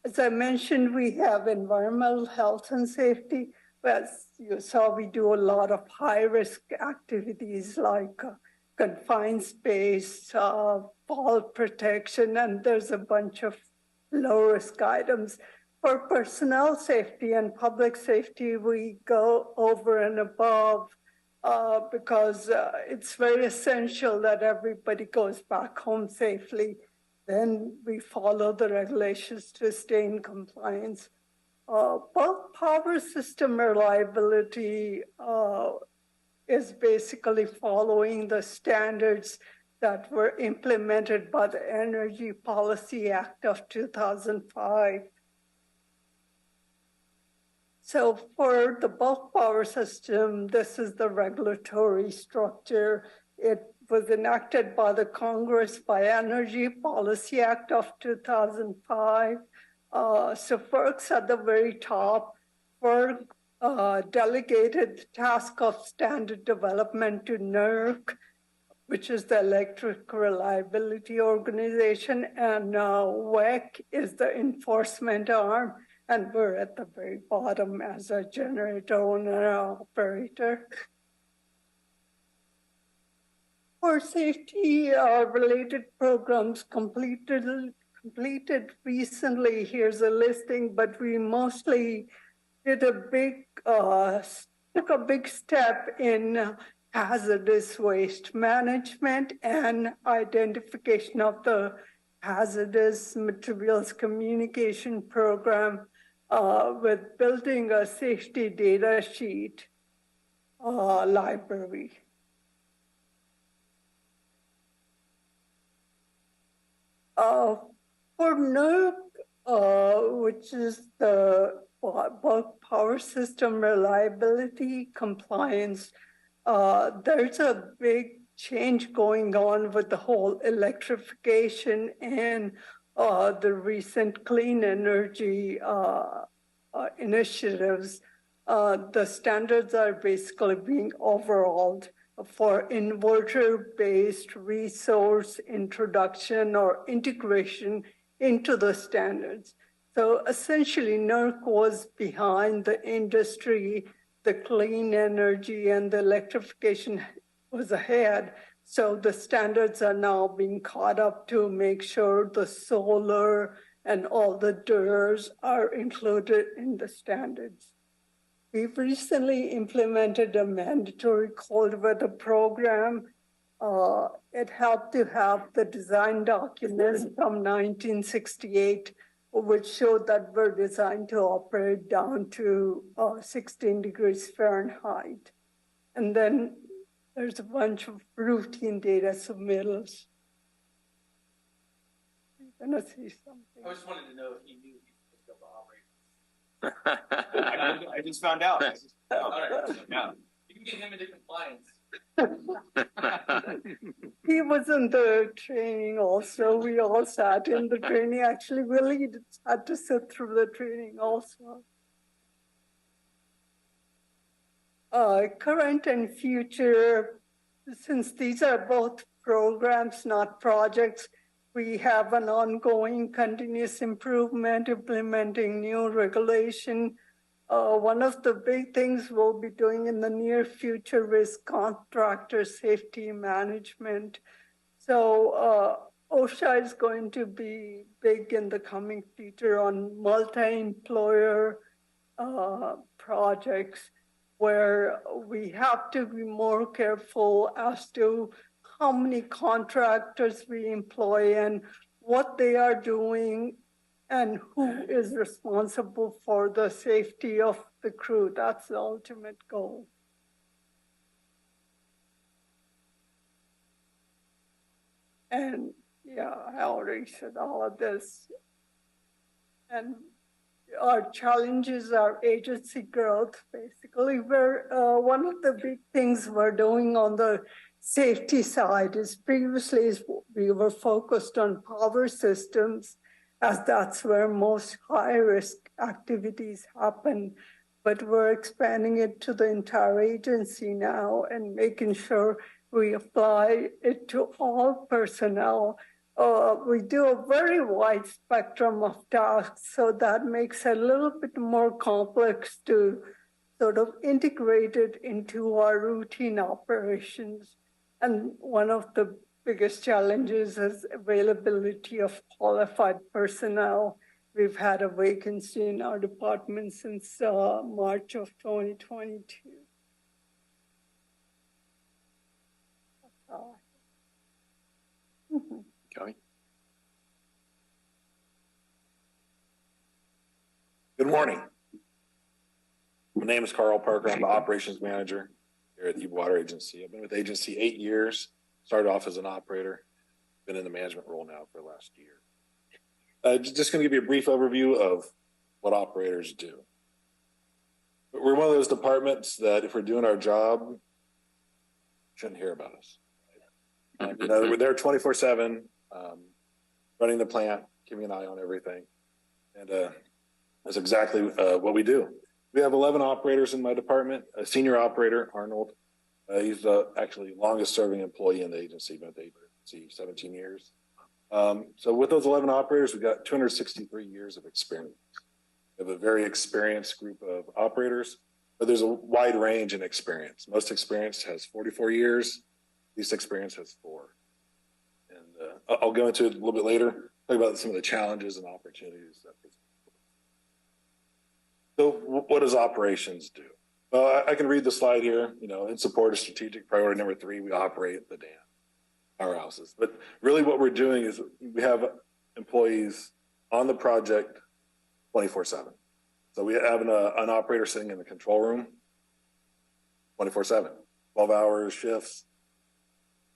As I mentioned, we have environmental health and safety. As you saw, we do a lot of high-risk activities like confined space, fall protection, and there's a bunch of low-risk items. For personnel safety and public safety, we go over and above because it's very essential that everybody goes back home safely. Then we follow the regulations to stay in compliance. Bulk power system reliability is basically following the standards that were implemented by the Energy Policy Act of 2005. So for the bulk power system, this is the regulatory structure. It was enacted by the Congress by Energy Policy Act of 2005. So FERC's at the very top. FERC delegated the task of standard development to NERC, which is the Electric Reliability Organization, and WEC is the enforcement arm, and we're at the very bottom as a generator owner operator. For safety related programs completed recently, here's a listing, but we mostly did took a big step in hazardous waste management and identification of the hazardous materials communication program with building a safety data sheet library. For NERC, which is the bulk power system reliability compliance, there's a big change going on with the whole electrification and the recent clean energy initiatives. The standards are basically being overhauled for inverter-based resource introduction or integration into the standards. So essentially, NERC was behind the industry. The clean energy and the electrification was ahead. So the standards are now being caught up to make sure the solar and all the DERs are included in the standards. We've recently implemented a mandatory cold weather program. It helped to have the design documents from 1968, which showed that we're designed to operate down to 16 degrees Fahrenheit. And then there's a bunch of routine data submittals. You're gonna see something. I just wanted to know if he knew he was supposed to operate. I just found out. All right. Yeah. You can get him into compliance. He was in the training also. We all sat in the training. Actually, Willie had to sit through the training also. Current and future, since these are both programs, not projects, we have an ongoing continuous improvement, implementing new regulation. One of the big things we'll be doing in the near future is contractor safety management. So OSHA is going to be big in the coming future on multi-employer projects, where we have to be more careful as to how many contractors we employ and what they are doing and who is responsible for the safety of the crew. That's the ultimate goal. And yeah, I already said all of this. And our challenges are agency growth, basically. One of the big things we're doing on the safety side is previously we were focused on power systems, as that's where most high-risk activities happen. But we're expanding it to the entire agency now and making sure we apply it to all personnel. We do a very wide spectrum of tasks, so that makes it a little bit more complex to sort of integrate it into our routine operations. And one of the biggest challenges is availability of qualified personnel. We've had a vacancy in our department since March of 2022. That's all. Kelly? Good morning. My name is Carl Parker. I'm the operations manager here at the Yuba Water Agency. I've been with the agency 8 years, started off as an operator, been in the management role now for the last year. Just going to give you a brief overview of what operators do. we're one of those departments that if we're doing our job, shouldn't hear about us. You know, we're there 24/7, running the plant, keeping an eye on everything. And that's exactly what we do. We have 11 operators in my department. A senior operator, Arnold, he's the actually longest serving employee in the agency, been at the agency 17 years. So with those 11 operators, we've got 263 years of experience. We have a very experienced group of operators, but there's a wide range in experience. Most experience has 44 years. Least experience has 4. And I'll go into it a little bit later, talk about some of the challenges and opportunities that present. So what does operations do? Well, I can read the slide here. You know, in support of strategic priority number 3, we operate the dam powerhouses. But really what we're doing is we have employees on the project 24/7. So we have an operator sitting in the control room 24/7, 12 hours shifts,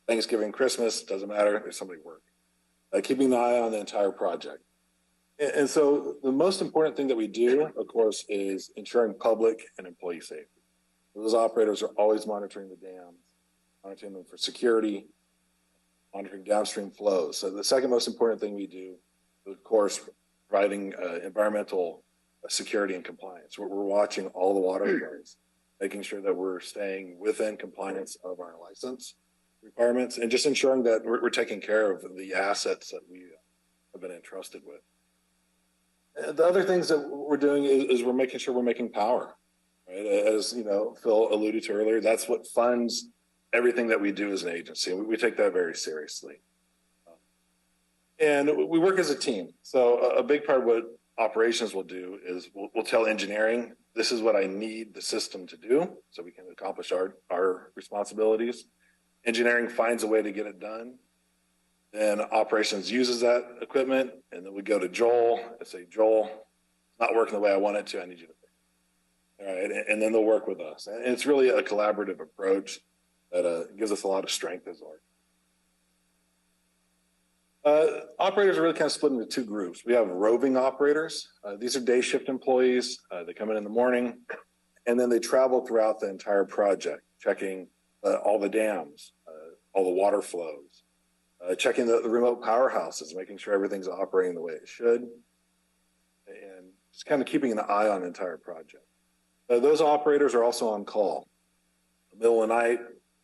Thanksgiving, Christmas, doesn't matter, there's somebody working, keeping an eye on the entire project. And so the most important thing that we do, of course, is ensuring public and employee safety. Those operators are always monitoring the dams, monitoring them for security, monitoring downstream flows. So the second most important thing we do is, of course, providing environmental security and compliance. We're watching all the water flows, making sure that we're staying within compliance of our license requirements, and just ensuring that we're taking care of the assets that we have been entrusted with. The other things that we're doing is we're making sure we're making power, right? As you know, Phil alluded to earlier, that's what funds everything that we do as an agency. We take that very seriously. And we work as a team. So a big part of what operations will do is we'll tell engineering, this is what I need the system to do so we can accomplish our responsibilities. Engineering finds a way to get it done. Then operations uses that equipment, and then we go to Joel and say, Joel, it's not working the way I want it to. I need you to fix it. All right, and then they'll work with us. And it's really a collaborative approach that gives us a lot of strength as well. Operators are really kind of split into 2 groups. We have roving operators. These are day shift employees. They come in the morning, and then they travel throughout the entire project, checking all the dams, all the water flows, checking the remote powerhouses, making sure everything's operating the way it should, and just kind of keeping an eye on the entire project. Those operators are also on call. In the middle of the night,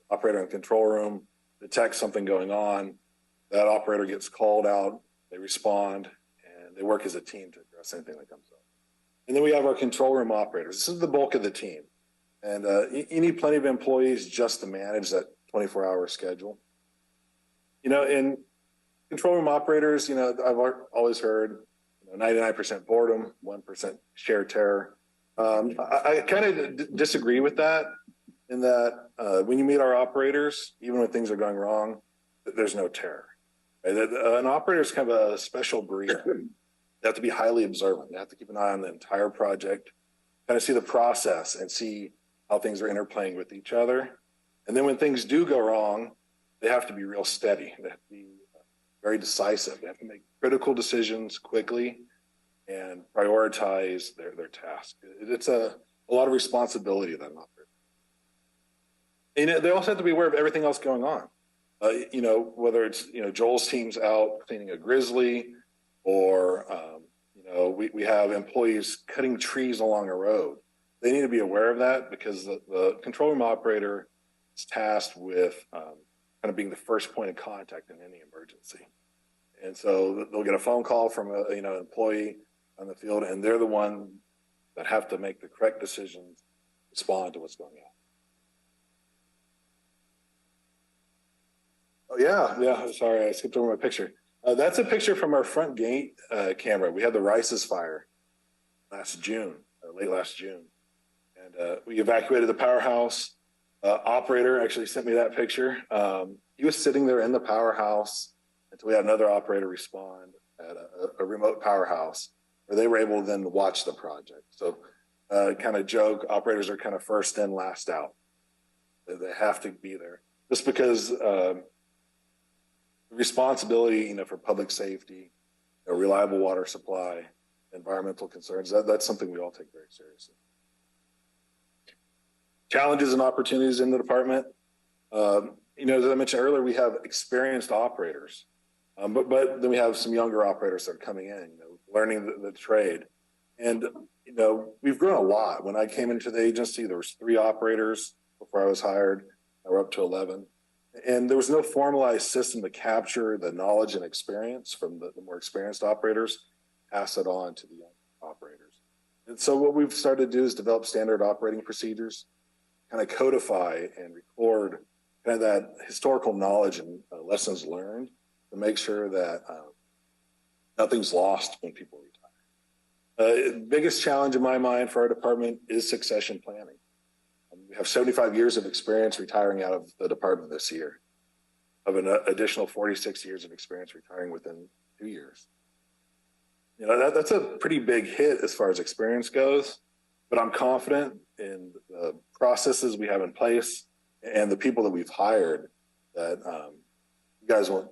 operator in the control room detects something going on. That operator gets called out, they respond, and they work as a team to address anything that comes up. And then we have our control room operators. This is the bulk of the team. And you need plenty of employees just to manage that 24-hour schedule. You know, in control room operators, you know, I've always heard 99% boredom, 1% sheer terror. I kind of disagree with that, in that when you meet our operators, even when things are going wrong, there's no terror. Right? An operator is kind of a special breed. They have to be highly observant. They have to keep an eye on the entire project, kind of see the process and see how things are interplaying with each other. And then when things do go wrong, they have to be real steady. They have to be very decisive. They have to make critical decisions quickly and prioritize their task. It's a lot of responsibility that an operator. And they also have to be aware of everything else going on. You know, whether it's, you know, Joel's team's out cleaning a grizzly, or, you know, we have employees cutting trees along a road. They need to be aware of that, because the control room operator is tasked with kind of being the first point of contact in any emergency. And so they'll get a phone call from a, you know, employee on the field, and they're the one that have to make the correct decisions, respond to what's going on. Oh yeah, sorry, I skipped over my picture. That's a picture from our front gate camera. We had the Rice's fire last June, late last June. And we evacuated the powerhouse. Operator actually sent me that picture. He was sitting there in the powerhouse until we had another operator respond at a remote powerhouse, where they were able to then watch the project. So kind of joke, operators are kind of first in, last out. They have to be there, just because the responsibility, you know, for public safety, a reliable water supply, environmental concerns, that's something we all take very seriously. Challenges and opportunities in the department. As I mentioned earlier, we have experienced operators, but then we have some younger operators that are coming in, learning the trade. And, we've grown a lot. When I came into the agency, there was 3 operators before I was hired. Now we're up to 11. And there was no formalized system to capture the knowledge and experience from the more experienced operators, pass it on to the young operators. And so what we've started to do is develop standard operating procedures, kind of codify and record kind of that historical knowledge and lessons learned to make sure that nothing's lost when people retire. Biggest challenge in my mind for our department is succession planning. We have 75 years of experience retiring out of the department this year, of an additional 46 years of experience retiring within 2 years. That's a pretty big hit as far as experience goes, but I'm confident in the processes we have in place and the people that we've hired that you guys won't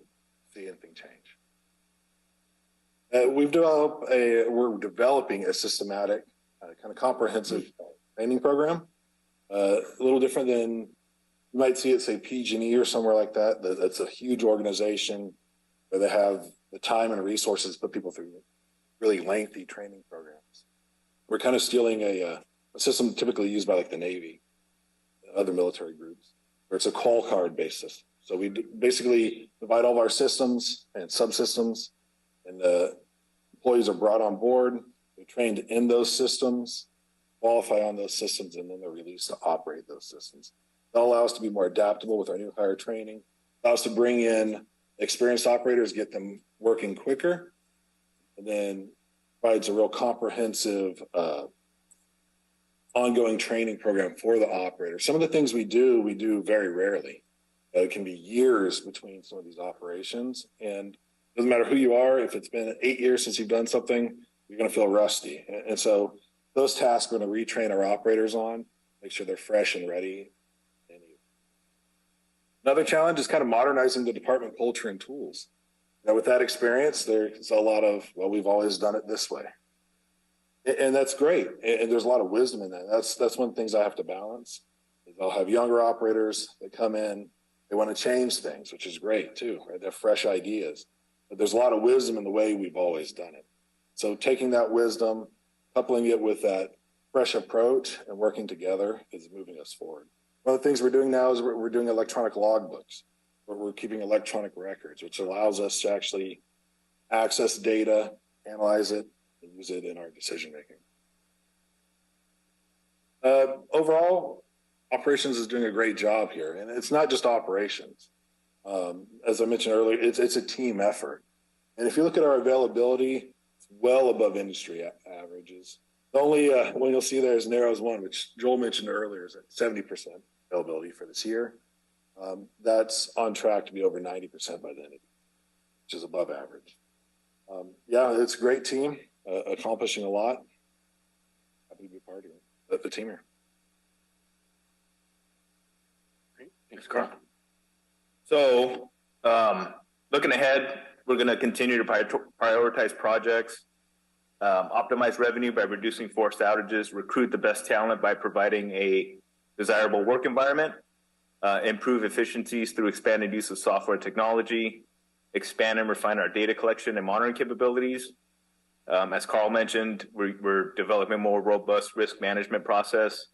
see anything change. We're developing a systematic, kind of comprehensive training program. A little different than you might see at, say, PG&E or somewhere like that. That's a huge organization where they have the time and resources to put people through really lengthy training programs. We're kind of stealing a system typically used by like the Navy, other military groups, where it's a call card based system. So we basically divide all of our systems and subsystems, and the employees are brought on board. They're trained in those systems, qualify on those systems, and then they're released to operate those systems. That allows us to be more adaptable with our new hire training, allows us to bring in experienced operators, get them working quicker, and then provides a real comprehensive ongoing training program for the operator. Some of the things we do very rarely. It can be years between some of these operations, and it doesn't matter who you are. If it's been 8 years since you've done something, you're going to feel rusty. And so those tasks we're going to retrain our operators on, make sure they're fresh and ready. Another challenge is kind of modernizing the department culture and tools. With that experience, there's a lot of, well, we've always done it this way. And that's great. And there's a lot of wisdom in that. That's one of the things I have to balance. I'll have younger operators that come in, they want to change things, which is great too, right? They have fresh ideas. But there's a lot of wisdom in the way we've always done it. So taking that wisdom, coupling it with that fresh approach and working together is moving us forward. One of the things we're doing now is we're doing electronic logbooks, where we're keeping electronic records, which allows us to actually access data, analyze it, and use it in our decision making. Overall, operations is doing a great job here, and it's not just operations. As I mentioned earlier, it's a team effort. And if you look at our availability, it's well above industry averages. The only one you'll see there is Narrows 1, which Joel mentioned earlier, is at 70% availability for this year. That's on track to be over 90% by the end of the year, which is above average. Yeah, it's a great team, accomplishing a lot. Happy to be a part of the team here. Great. Thanks, Carl. So, looking ahead, we're going to continue to prioritize projects, optimize revenue by reducing forced outages, recruit the best talent by providing a desirable work environment, improve efficiencies through expanded use of software technology, expand and refine our data collection and monitoring capabilities. As Carl mentioned, we're developing a more robust risk management process,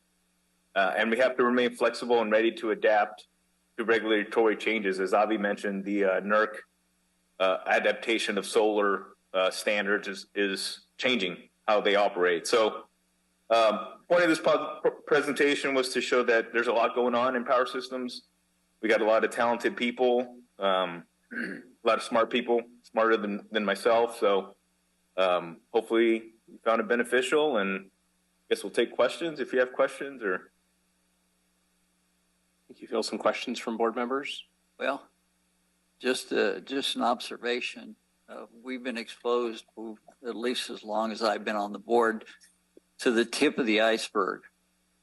and we have to remain flexible and ready to adapt to regulatory changes. As Avi mentioned, the NERC adaptation of solar standards is changing how they operate. So point of this presentation was to show that there's a lot going on in power systems. We got a lot of talented people, a lot of smart people, smarter than myself. So hopefully you found it beneficial, and I guess we'll take questions if you have questions. Or I think you feel some questions from board members. Well, just an observation. We've been exposed, at least as long as I've been on the board, to the tip of the iceberg.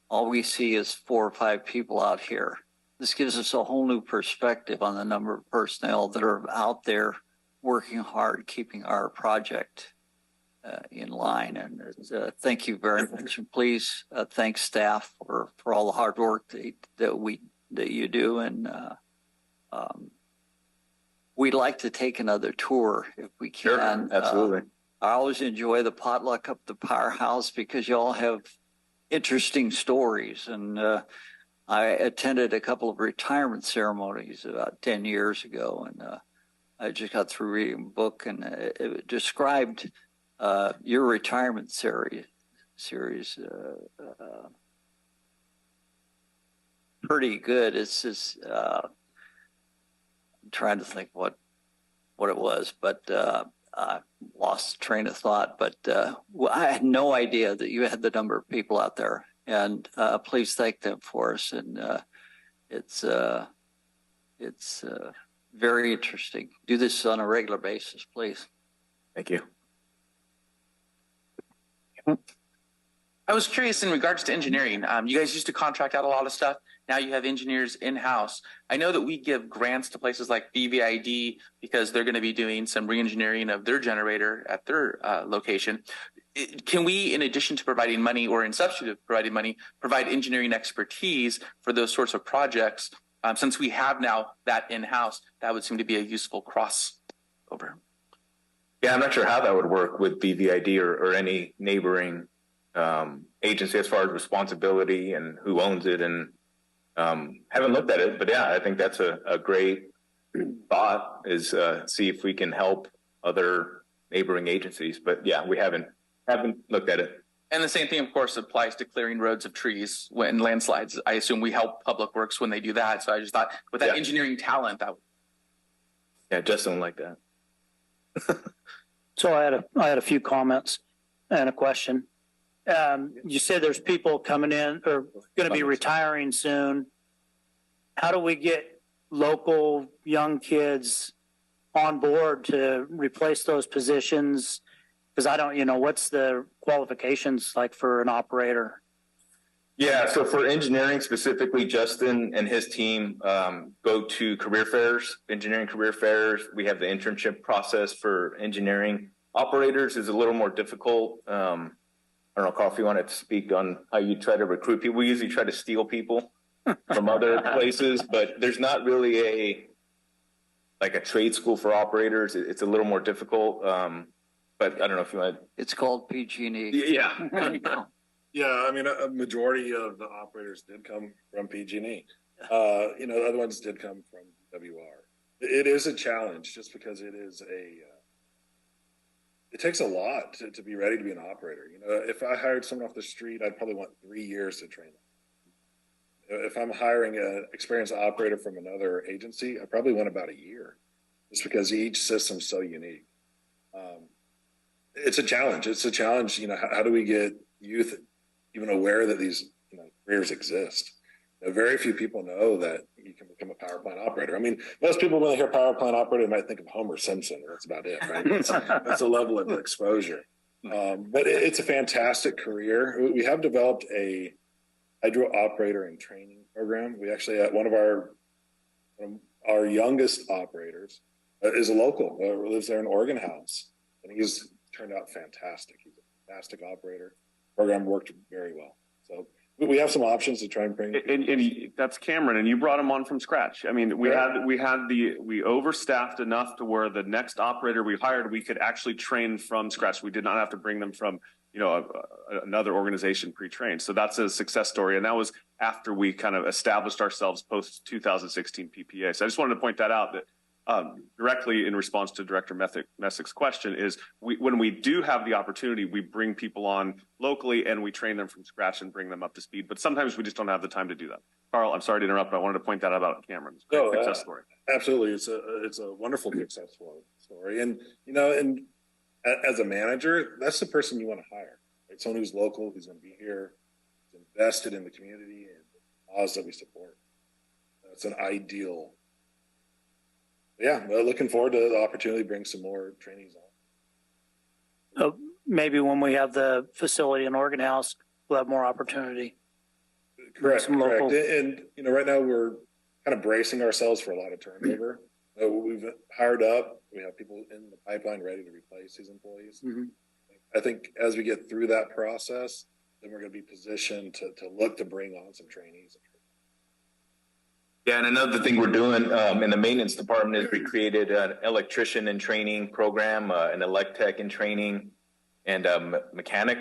All we see is 4 or 5 people out here. This gives us a whole new perspective on the number of personnel that are out there working hard, keeping our project in line. And thank you very much. And please thank staff for all the hard work that you do. And we'd like to take another tour if we can. Sure, absolutely. I always enjoy the potluck up the powerhouse because you all have interesting stories. And I attended a couple of retirement ceremonies about 10 years ago, and I just got through reading a book, and it described your retirement series pretty good. It's just I'm trying to think what it was, but I lost the train of thought. But I had no idea that you had the number of people out there, and please thank them for us. And it's very interesting. Do this on a regular basis, please. Thank you. I was curious in regards to engineering. You guys used to contract out a lot of stuff. Now you have engineers in-house. I know that we give grants to places like BVID because they're going to be doing some re-engineering of their generator at their location. Can we, in addition to providing money or in substitute of providing money, provide engineering expertise for those sorts of projects? Since we have now that in-house, that would seem to be a useful crossover. Yeah, I'm not sure how that would work with BVID or any neighboring agency as far as responsibility and who owns it, and haven't looked at it, but yeah, I think that's a great thought, is see if we can help other neighboring agencies. But yeah, we haven't looked at it. And the same thing, of course, applies to clearing roads of trees when landslides. I assume we help Public Works when they do that. So I just thought with that engineering talent, that. Yeah, just something like that. So I had a few comments and a question. You said there's people coming in or going to be retiring soon. How do we get local young kids on board to replace those positions? Because I don't, what's the qualifications like for an operator? Yeah, so for engineering specifically, Justin and his team go to career fairs, engineering career fairs. We have the internship process for engineering. Operators is a little more difficult. I don't know, Carl, if you wanted to speak on how you try to recruit people. We usually try to steal people from other places, but there's not really a trade school for operators. It's a little more difficult. But I don't know if you want. It's called PG&E. Yeah. Yeah, I mean, a majority of the operators did come from PG&E. The other ones did come from WR. It is a challenge just because it is it takes a lot to be ready to be an operator. If I hired someone off the street, I'd probably want 3 years to train them. If I'm hiring an experienced operator from another agency, I probably want about a year, just because each system's so unique. It's a challenge. It's a challenge. How do we get youth even aware that these careers exist? Very few people know that you can become a power plant operator. I mean, most people, when they hear power plant operator, they might think of Homer Simpson. That's about it, right? That's a level of exposure. But it's a fantastic career. We have developed a hydro operator and training program. We actually had one of our youngest operators is a local, lives there in Oregon House, and he's turned out fantastic. He's a fantastic operator. Program worked very well. So we have some options to try and bring. And that's Cameron, and you brought him on from scratch. I mean, we overstaffed enough to where the next operator we hired, we could actually train from scratch. We did not have to bring them from, another organization pre-trained. So that's a success story. And that was after we kind of established ourselves post 2016 PPA. So I just wanted to point that out, that directly in response to Director Messick's question is when we do have the opportunity, we bring people on locally and we train them from scratch and bring them up to speed. But sometimes we just don't have the time to do that. Carl, I'm sorry to interrupt, but I wanted to point that out about Cameron. It's a great success story. Absolutely. It's a wonderful success story. And, and as a manager, that's the person you want to hire, right? Someone who's local, who's going to be here, who's invested in the community and the cause that we support. That's an ideal. Yeah, looking forward to the opportunity to bring some more trainees on. Maybe when we have the facility in Oregon House, we'll have more opportunity. Correct. And, right now we're kind of bracing ourselves for a lot of turnover. We've hired up. We have people in the pipeline ready to replace these employees. Mm-hmm. I think I think as we get through that process, then we're going to be positioned to look to bring on some trainees. Yeah, and another thing we're doing in the maintenance department is we created an electrician in training program, an elect-tech in training, and a mechanic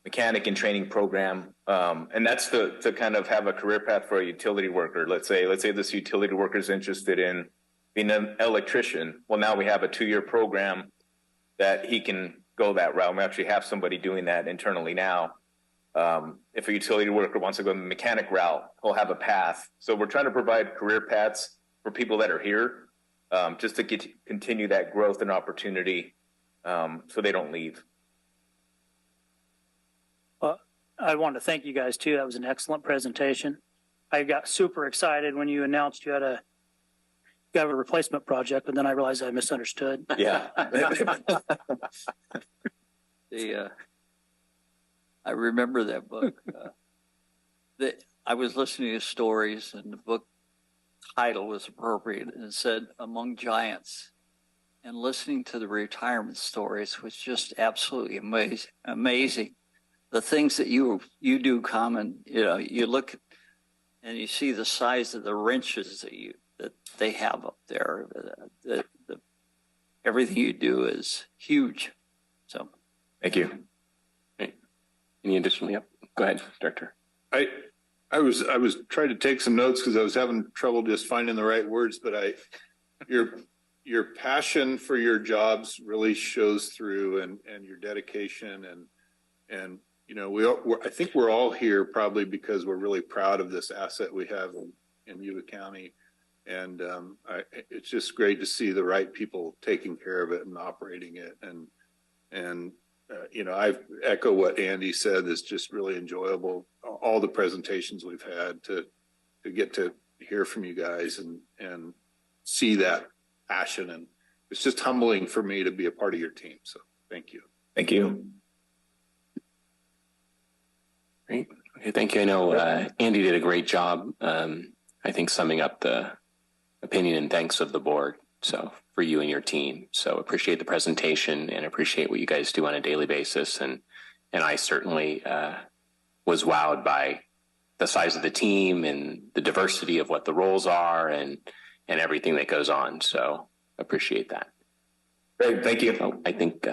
in training program. And that's to kind of have a career path for a utility worker. Let's say this utility worker is interested in being an electrician. Well, now we have a 2-year program that he can go that route. We actually have somebody doing that internally now. If a utility worker wants to go the mechanic route, he'll have a path. So we're trying to provide career paths for people that are here, just to continue that growth and opportunity, so they don't leave. Well, I want to thank you guys too. That was an excellent presentation. I got super excited when you announced you had a replacement project, but then I realized I misunderstood. Yeah. I remember that book. I was listening to stories, and the book title was appropriate, and it said "Among Giants." And listening to the retirement stories was just absolutely amazing. The things that you do, Common, you look and you see the size of the wrenches that they have up there. Everything you do is huge. So, thank you. Any additional? Yep. Go ahead, Director. I was trying to take some notes because I was having trouble just finding the right words, but your passion for your jobs really shows through, and your dedication, and I think we're all here probably because we're really proud of this asset we have in Yuba County, and it's just great to see the right people taking care of it and operating it, and I echo what Andy said. It's just really enjoyable. All the presentations we've had to get to hear from you guys and see that passion. And it's just humbling for me to be a part of your team. So thank you. Thank you. Great. Okay, thank you. I know Andy did a great job, I think, summing up the opinion and thanks of the board. So for you and your team. So appreciate the presentation and appreciate what you guys do on a daily basis. And I certainly was wowed by the size of the team and the diversity of what the roles are and everything that goes on. So appreciate that. Great. Thank you. Oh, I think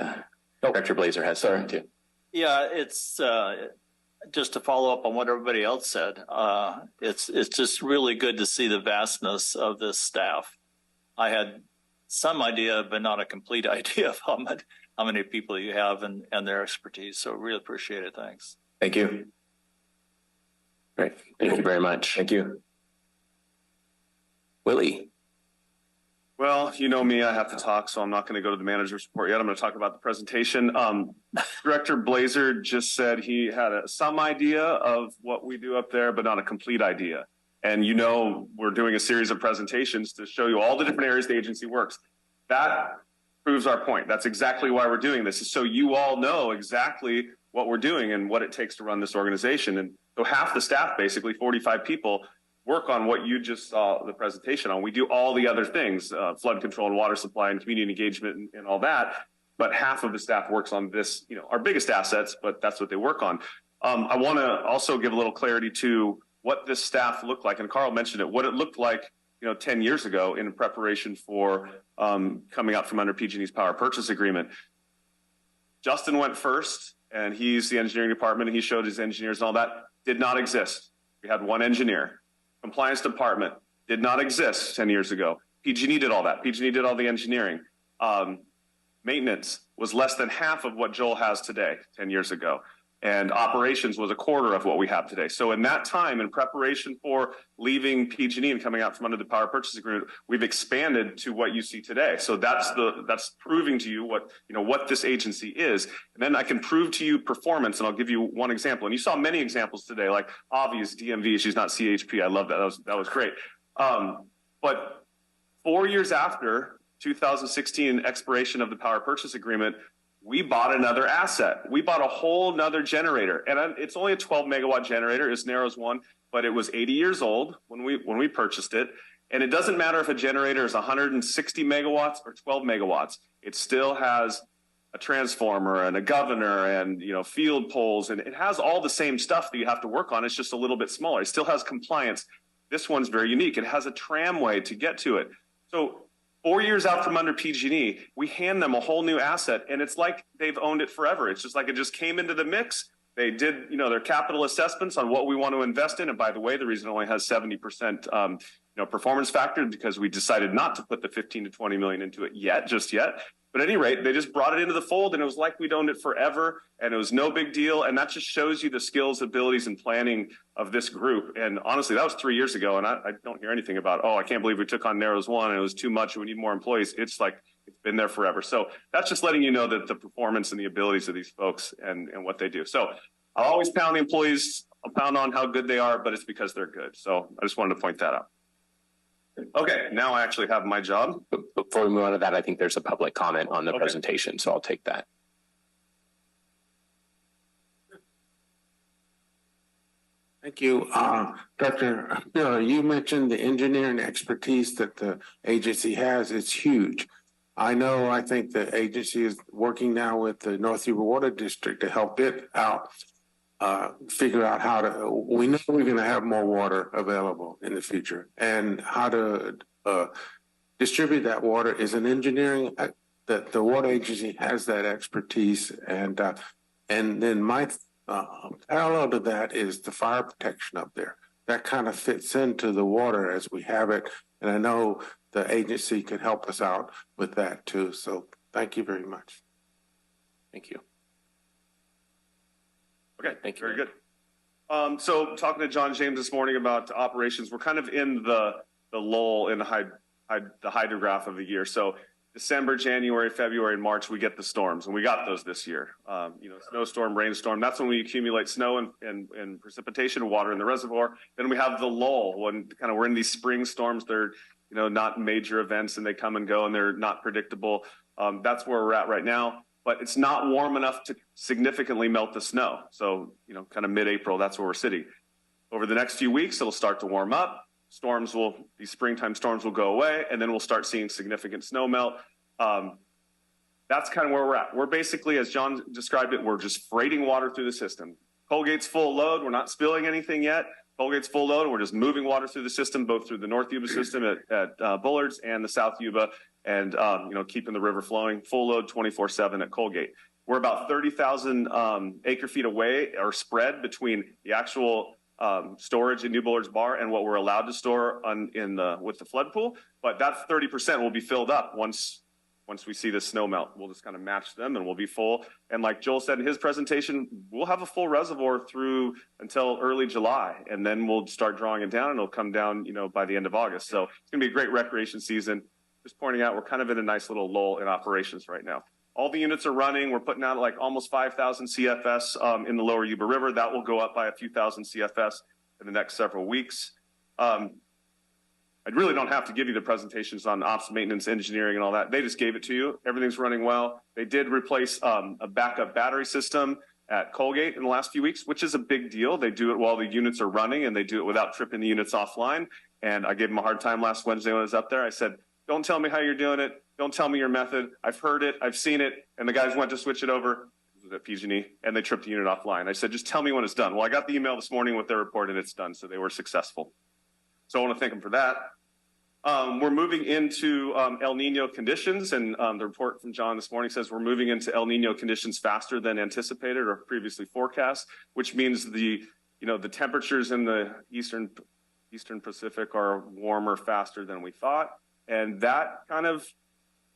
Director Blazer has something too. Yeah, it's just to follow up on what everybody else said. It's just really good to see the vastness of this staff. I had some idea, but not a complete idea of how many people you have and their expertise. So really appreciate it. Thanks. Thank you. Great. Thank you very much. Thank you. Willie. Well, you know me, I have to talk, so I'm not going to go to the manager's report yet. I'm going to talk about the presentation. Director Blazer just said he had some idea of what we do up there, but not a complete idea. And we're doing a series of presentations to show you all the different areas the agency works. That proves our point. That's exactly why we're doing this, is so you all know exactly what we're doing and what it takes to run this organization. And so half the staff, basically 45 people, work on what you just saw the presentation on. We do all the other things, flood control and water supply and community engagement and all that. But half of the staff works on this, our biggest assets, but that's what they work on. I want to also give a little clarity to what this staff looked like. And Carl mentioned it, what it looked like, 10 years ago in preparation for coming out from under PG&E's power purchase agreement. Justin went first, and he's the engineering department, and he showed his engineers and all that. Did not exist. We had one engineer. Compliance department did not exist 10 years ago. PG&E did all that. PG&E did all the engineering. Maintenance was less than half of what Joel has today 10 years ago. And operations was a quarter of what we have today. So in that time, in preparation for leaving PG&E and coming out from under the power purchase agreement, we've expanded to what you see today. So that's proving to you what this agency is. And then I can prove to you performance, and I'll give you one example. And you saw many examples today, like Avi's DMV. She's not CHP. I love that. That was great. But 4 years after 2016 expiration of the power purchase agreement, we bought another asset. We bought a whole nother generator, and it's only a 12 megawatt generator. It's Narrows one, but it was 80 years old when we purchased it. And it doesn't matter if a generator is 160 megawatts or 12 megawatts. It still has a transformer and a governor and, you know, field poles, and it has all the same stuff that you have to work on. It's just a little bit smaller. It still has compliance. This one's very unique. It has a tramway to get to it. So 4 years out from under PG&E, we hand them a whole new asset, and it's like they've owned it forever. It's just like it just came into the mix. They did, you know, their capital assessments on what we want to invest in. And by the way, the reason it only has 70% performance factor is because we decided not to put the 15 to 20 million into it just yet. But at any rate, they just brought it into the fold, and it was like we'd owned it forever, and it was no big deal. And that just shows you the skills, abilities, and planning of this group. And honestly, that was 3 years ago, and I don't hear anything about, oh, I can't believe we took on Narrows 1 and it was too much and we need more employees. It's like it's been there forever. So that's just letting you know that the performance and the abilities of these folks and what they do. So I'll always pound the employees. I'll pound on how good they are, but it's because they're good. So I just wanted to point that out. Okay, now I actually have my job. Before we move on to that, I think there's a public comment on the presentation, so I'll take that. Thank you. Dr. Miller, you mentioned the engineering expertise that the agency has. It's huge. I think the agency is working now with the North Yuba Water District to help it out, figure out how to, we know we're going to have more water available in the future, and how to distribute that water is an engineering, that the water agency has that expertise. And then my parallel to that is the fire protection up there. That kind of fits into the water as we have it. And I know the agency can help us out with that too. So thank you very much. Thank you. Okay, thank you. Very good. So talking to John James this morning about operations, we're kind of in the lull in the hydrograph of the year. So December, January, February, and March, we get the storms, and we got those this year. Snowstorm, rainstorm, that's when we accumulate snow and precipitation, water in the reservoir. Then we have the lull when kind of we're in these spring storms. They're, not major events, and they come and go, and they're not predictable. That's where we're at right now. But it's not warm enough to significantly melt the snow. So, kind of mid-April, that's where we're sitting. Over the next few weeks, it'll start to warm up. These springtime storms will go away, and then we'll start seeing significant snow melt. That's kind of where we're at. We're basically, as John described it, we're just freighting water through the system. Colgate's full load. We're not spilling anything yet. Colgate's full load, and we're just moving water through the system, both through the North Yuba system at Bullards and the South Yuba, and keeping the river flowing. Full load 24/7 at Colgate. We're about 30,000 acre feet away, or spread between the actual storage in New Bullards Bar and what we're allowed to store with the flood pool. But that 30% will be filled up once we see the snow melt. We'll just kind of match them, and we'll be full. And like Joel said in his presentation, we'll have a full reservoir through until early July, and then we'll start drawing it down, and it'll come down, by the end of August. So it's going to be a great recreation season. Just pointing out, we're kind of in a nice little lull in operations right now. All the units are running. We're putting out like almost 5,000 CFS in the lower Yuba River. That will go up by a few thousand CFS in the next several weeks. I really don't have to give you the presentations on ops, maintenance, engineering, and all that. They just gave it to you. Everything's running well. They did replace a backup battery system at Colgate in the last few weeks, which is a big deal. They do it while the units are running, and they do it without tripping the units offline. And I gave them a hard time last Wednesday when I was up there. I said, don't tell me how you're doing it. Don't tell me your method. I've heard it. I've seen it. And the guys went to switch it over at PG&E, and they tripped the unit offline. I said, just tell me when it's done. Well, I got the email this morning with their report, and it's done. So they were successful. So I want to thank them for that. We're moving into El Nino conditions, and the report from John this morning says we're moving into El Nino conditions faster than anticipated or previously forecast, which means the temperatures in the Eastern Pacific are warmer faster than we thought. And that kind of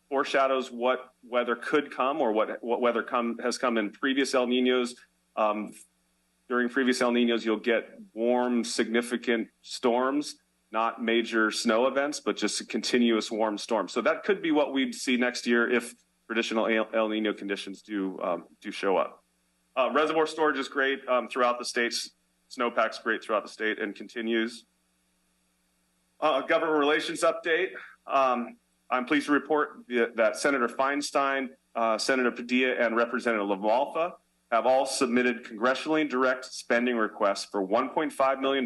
foreshadows what weather could come, or what weather has come in previous El Ninos. During previous El Ninos, you'll get warm, significant storms, not major snow events, but just a continuous warm storm. So that could be what we'd see next year if traditional El Nino conditions do show up. Reservoir storage is great throughout the states. Snowpack's great throughout the state and continues. Government relations update. I'm pleased to report that Senator Feinstein, Senator Padilla, and Representative LaMalfa have all submitted congressionally direct spending requests for $1.5 million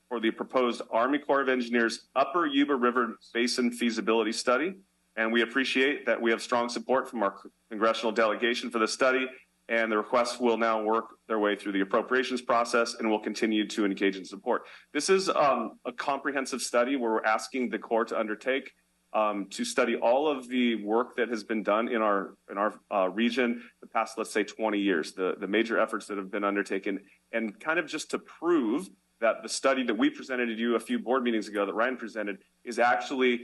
for the proposed Army Corps of Engineers Upper Yuba River Basin feasibility study. And we appreciate that we have strong support from our congressional delegation for the study, and the requests will now work their way through the appropriations process and will continue to engage in support. This is a comprehensive study where we're asking the Corps to undertake to study all of the work that has been done in our region the past, let's say, 20 years, the major efforts that have been undertaken, and kind of just to prove that the study that we presented to you a few board meetings ago that Ryan presented is actually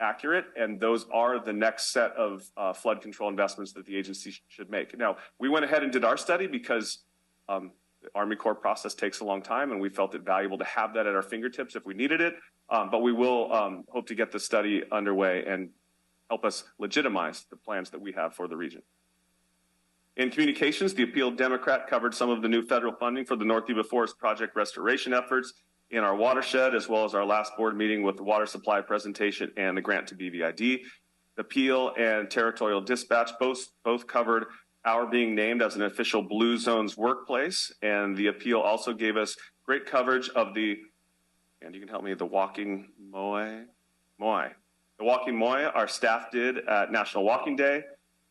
accurate, and those are the next set of flood control investments that the agency should make. Now, we went ahead and did our study because the Army Corps process takes a long time, and we felt it valuable to have that at our fingertips if we needed it. But we will hope to get the study underway and help us legitimize the plans that we have for the region. In communications, the appealed Democrat covered some of the new federal funding for the North Yuba Forest project restoration efforts in our watershed, as well as our last board meeting with the water supply presentation and the grant to BVID. The appeal and territorial dispatch both covered our being named as an official Blue Zones workplace, and the appeal also gave us great coverage of the, and you can help me, the walking moai. The walking moai our staff did at National Walking Day.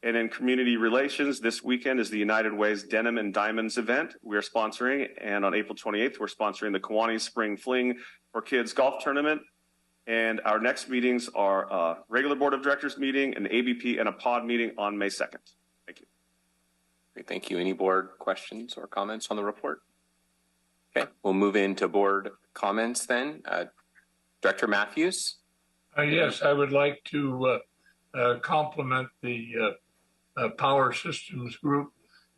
And in community relations, this weekend is the United Way's Denim and Diamonds event we are sponsoring. And on April 28th, we're sponsoring the Kiwanee Spring Fling for Kids Golf Tournament. And our next meetings are a regular board of directors meeting, an ABP, and a pod meeting on May 2nd. Thank you. Great, thank you. Any board questions or comments on the report? Okay, we'll move into board comments then. Director Matthews? Yes, I would like to compliment the Power Systems Group.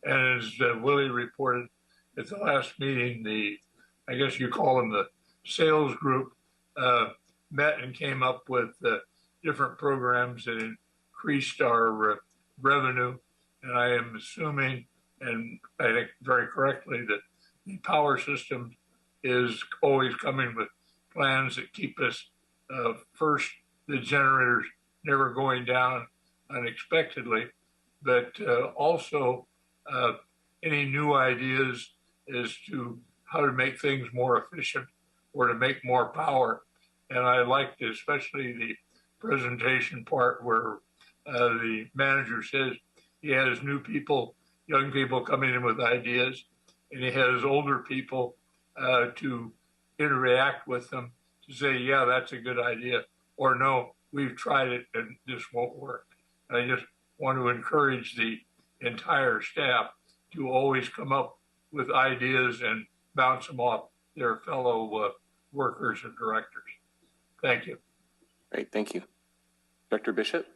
And as Willie reported at the last meeting, I guess you call them the sales group, met and came up with different programs that increased our revenue. And I am assuming, and I think very correctly, that the Power System is always coming with plans that keep us first, the generators never going down unexpectedly, but also any new ideas as to how to make things more efficient or to make more power. And I liked especially the presentation part where the manager says he has new people, young people coming in with ideas, and he has older people to interact with them to say, yeah, that's a good idea, or no, we've tried it and this won't work. And I just want to encourage the entire staff to always come up with ideas and bounce them off their fellow workers and directors. Thank you. Great, thank you. Director Bishop?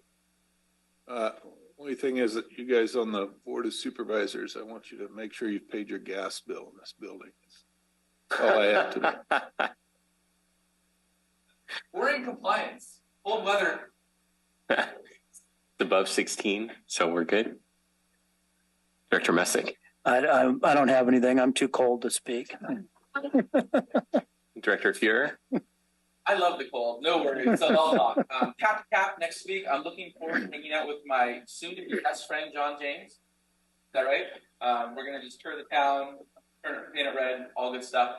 Only thing is that you guys on the Board of Supervisors, I want you to make sure you've paid your gas bill in this building. That's all I have today. We're in compliance. Cold weather. It's above 16, so we're good. Director Messick? I don't have anything. I'm too cold to speak. Director Fuhrer? I love the cold. No worries. So I'll talk. Cap to cap next week. I'm looking forward to hanging out with my soon-to-be best friend, John James. Is that right? We're going to just tour the town, paint it red, all good stuff.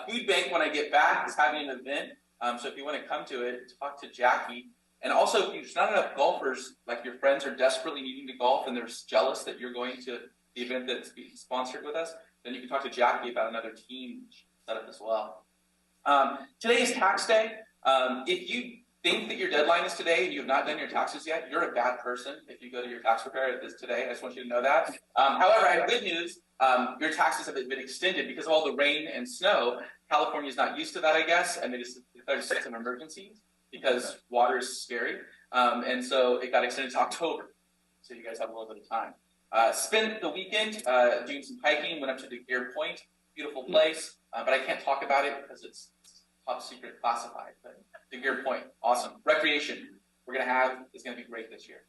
Food Bank, when I get back, is having an event. So if you want to come to it, talk to Jackie. And also, if there's not enough golfers, like your friends are desperately needing to golf and they're jealous that you're going to the event that's being sponsored with us, then you can talk to Jackie about another team set up as well. Today is tax day. If you think that your deadline is today and you have not done your taxes yet, you're a bad person if you go to your tax preparer today. I just want you to know that. However, I have good news. Your taxes have been extended because of all the rain and snow. California is not used to that, I guess, and they just declared a state of emergency because water is scary. And so it got extended to October. So you guys have a little bit of time. Spent the weekend doing some hiking, went up to the Deer Point, beautiful place, but I can't talk about it because it's top secret classified. But the Deer Point, awesome. Recreation we're going to have is going to be great this year.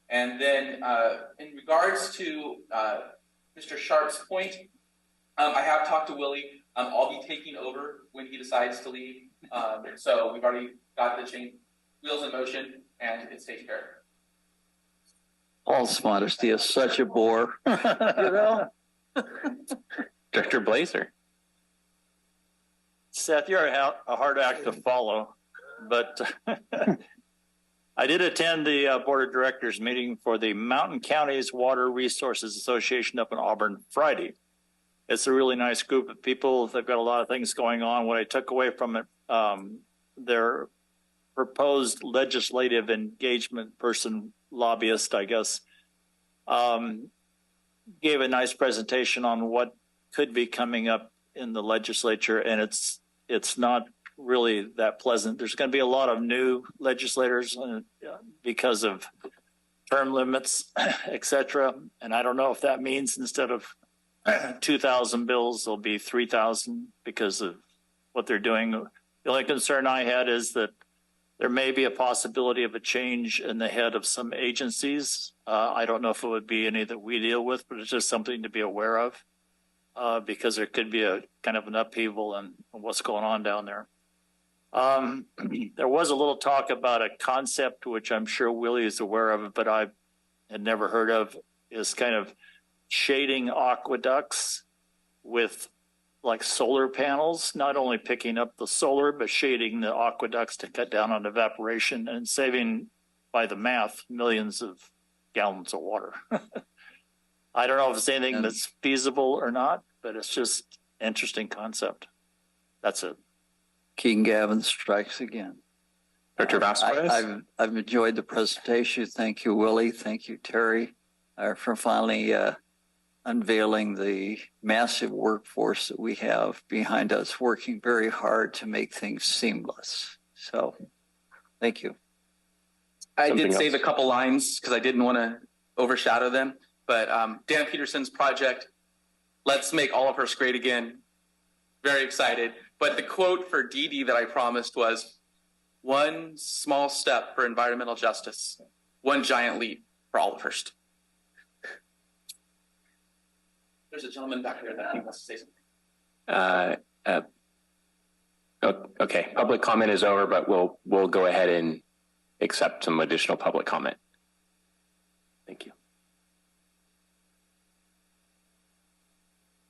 And then in regards to Mr. Sharp's point, I have talked to Willie. I'll be taking over when he decides to leave. So we've already got the chain wheels in motion, and it's taken care of. Paul's modesty is such a bore. You know? Director Blazer? Seth, you're a hard act to follow, but I did attend the Board of Directors meeting for the Mountain Counties Water Resources Association up in Auburn Friday. It's a really nice group of people. They've got a lot of things going on. What I took away from it, their proposed legislative engagement person, lobbyist, I guess, gave a nice presentation on what could be coming up in the legislature, and it's not really that pleasant. There's going to be a lot of new legislators because of term limits, et cetera. And I don't know if that means instead of 2,000 bills, there'll be 3,000 because of what they're doing. The only concern I had is that there may be a possibility of a change in the head of some agencies. I don't know if it would be any that we deal with, but it's just something to be aware of because there could be a kind of an upheaval in what's going on down there. There was a little talk about a concept, which I'm sure Willie is aware of, but I had never heard of, is kind of shading aqueducts with like solar panels, not only picking up the solar, but shading the aqueducts to cut down on evaporation and saving, by the math, millions of gallons of water. I don't know if it's anything that's feasible or not, but it's just an interesting concept. That's it. King Gavin strikes again. Dr. Vasquez? I've enjoyed the presentation. Thank you, Willie. Thank you, Terry, for finally unveiling the massive workforce that we have behind us, working very hard to make things seamless. So, thank you. I did save a couple lines because I didn't want to overshadow them. But Dan Peterson's project, let's make all of Hearst great again. Very excited. But the quote for Dee Dee that I promised was, one small step for environmental justice, one giant leap for all of Hearst. There's a gentleman back there that I think wants to say something. Okay, public comment is over, but we'll go ahead and accept some additional public comment. Thank you.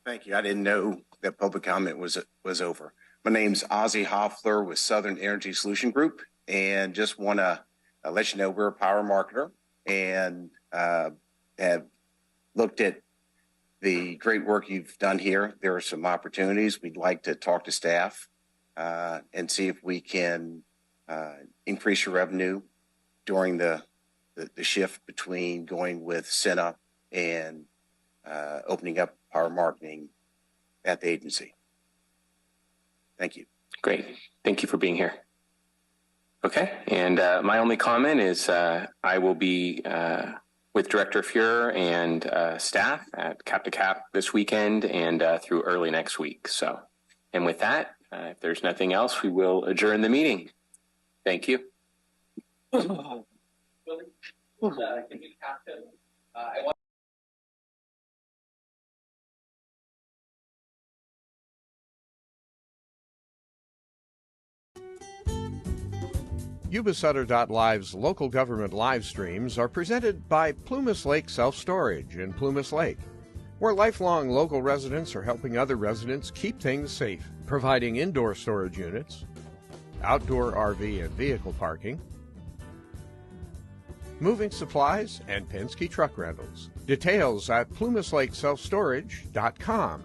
Thank you. I didn't know that public comment was over. My name's Ozzie Hoffler with Southern Energy Solution Group, and just want to let you know we're a power marketer and have looked at the great work you've done here. There are some opportunities. We'd like to talk to staff and see if we can increase your revenue during the shift between going with Sena and opening up power marketing at the agency. Thank you. Great. Thank you for being here. Okay. And my only comment is I will be with Director Fuhrer and staff at Cap to Cap this weekend and through early next week. So, and with that, if there's nothing else, we will adjourn the meeting. Thank you. Yuba-Sutter.live's local government live streams are presented by Plumas Lake Self Storage in Plumas Lake, where lifelong local residents are helping other residents keep things safe, providing indoor storage units, outdoor RV and vehicle parking, moving supplies, and Penske truck rentals. Details at plumaslakeselfstorage.com.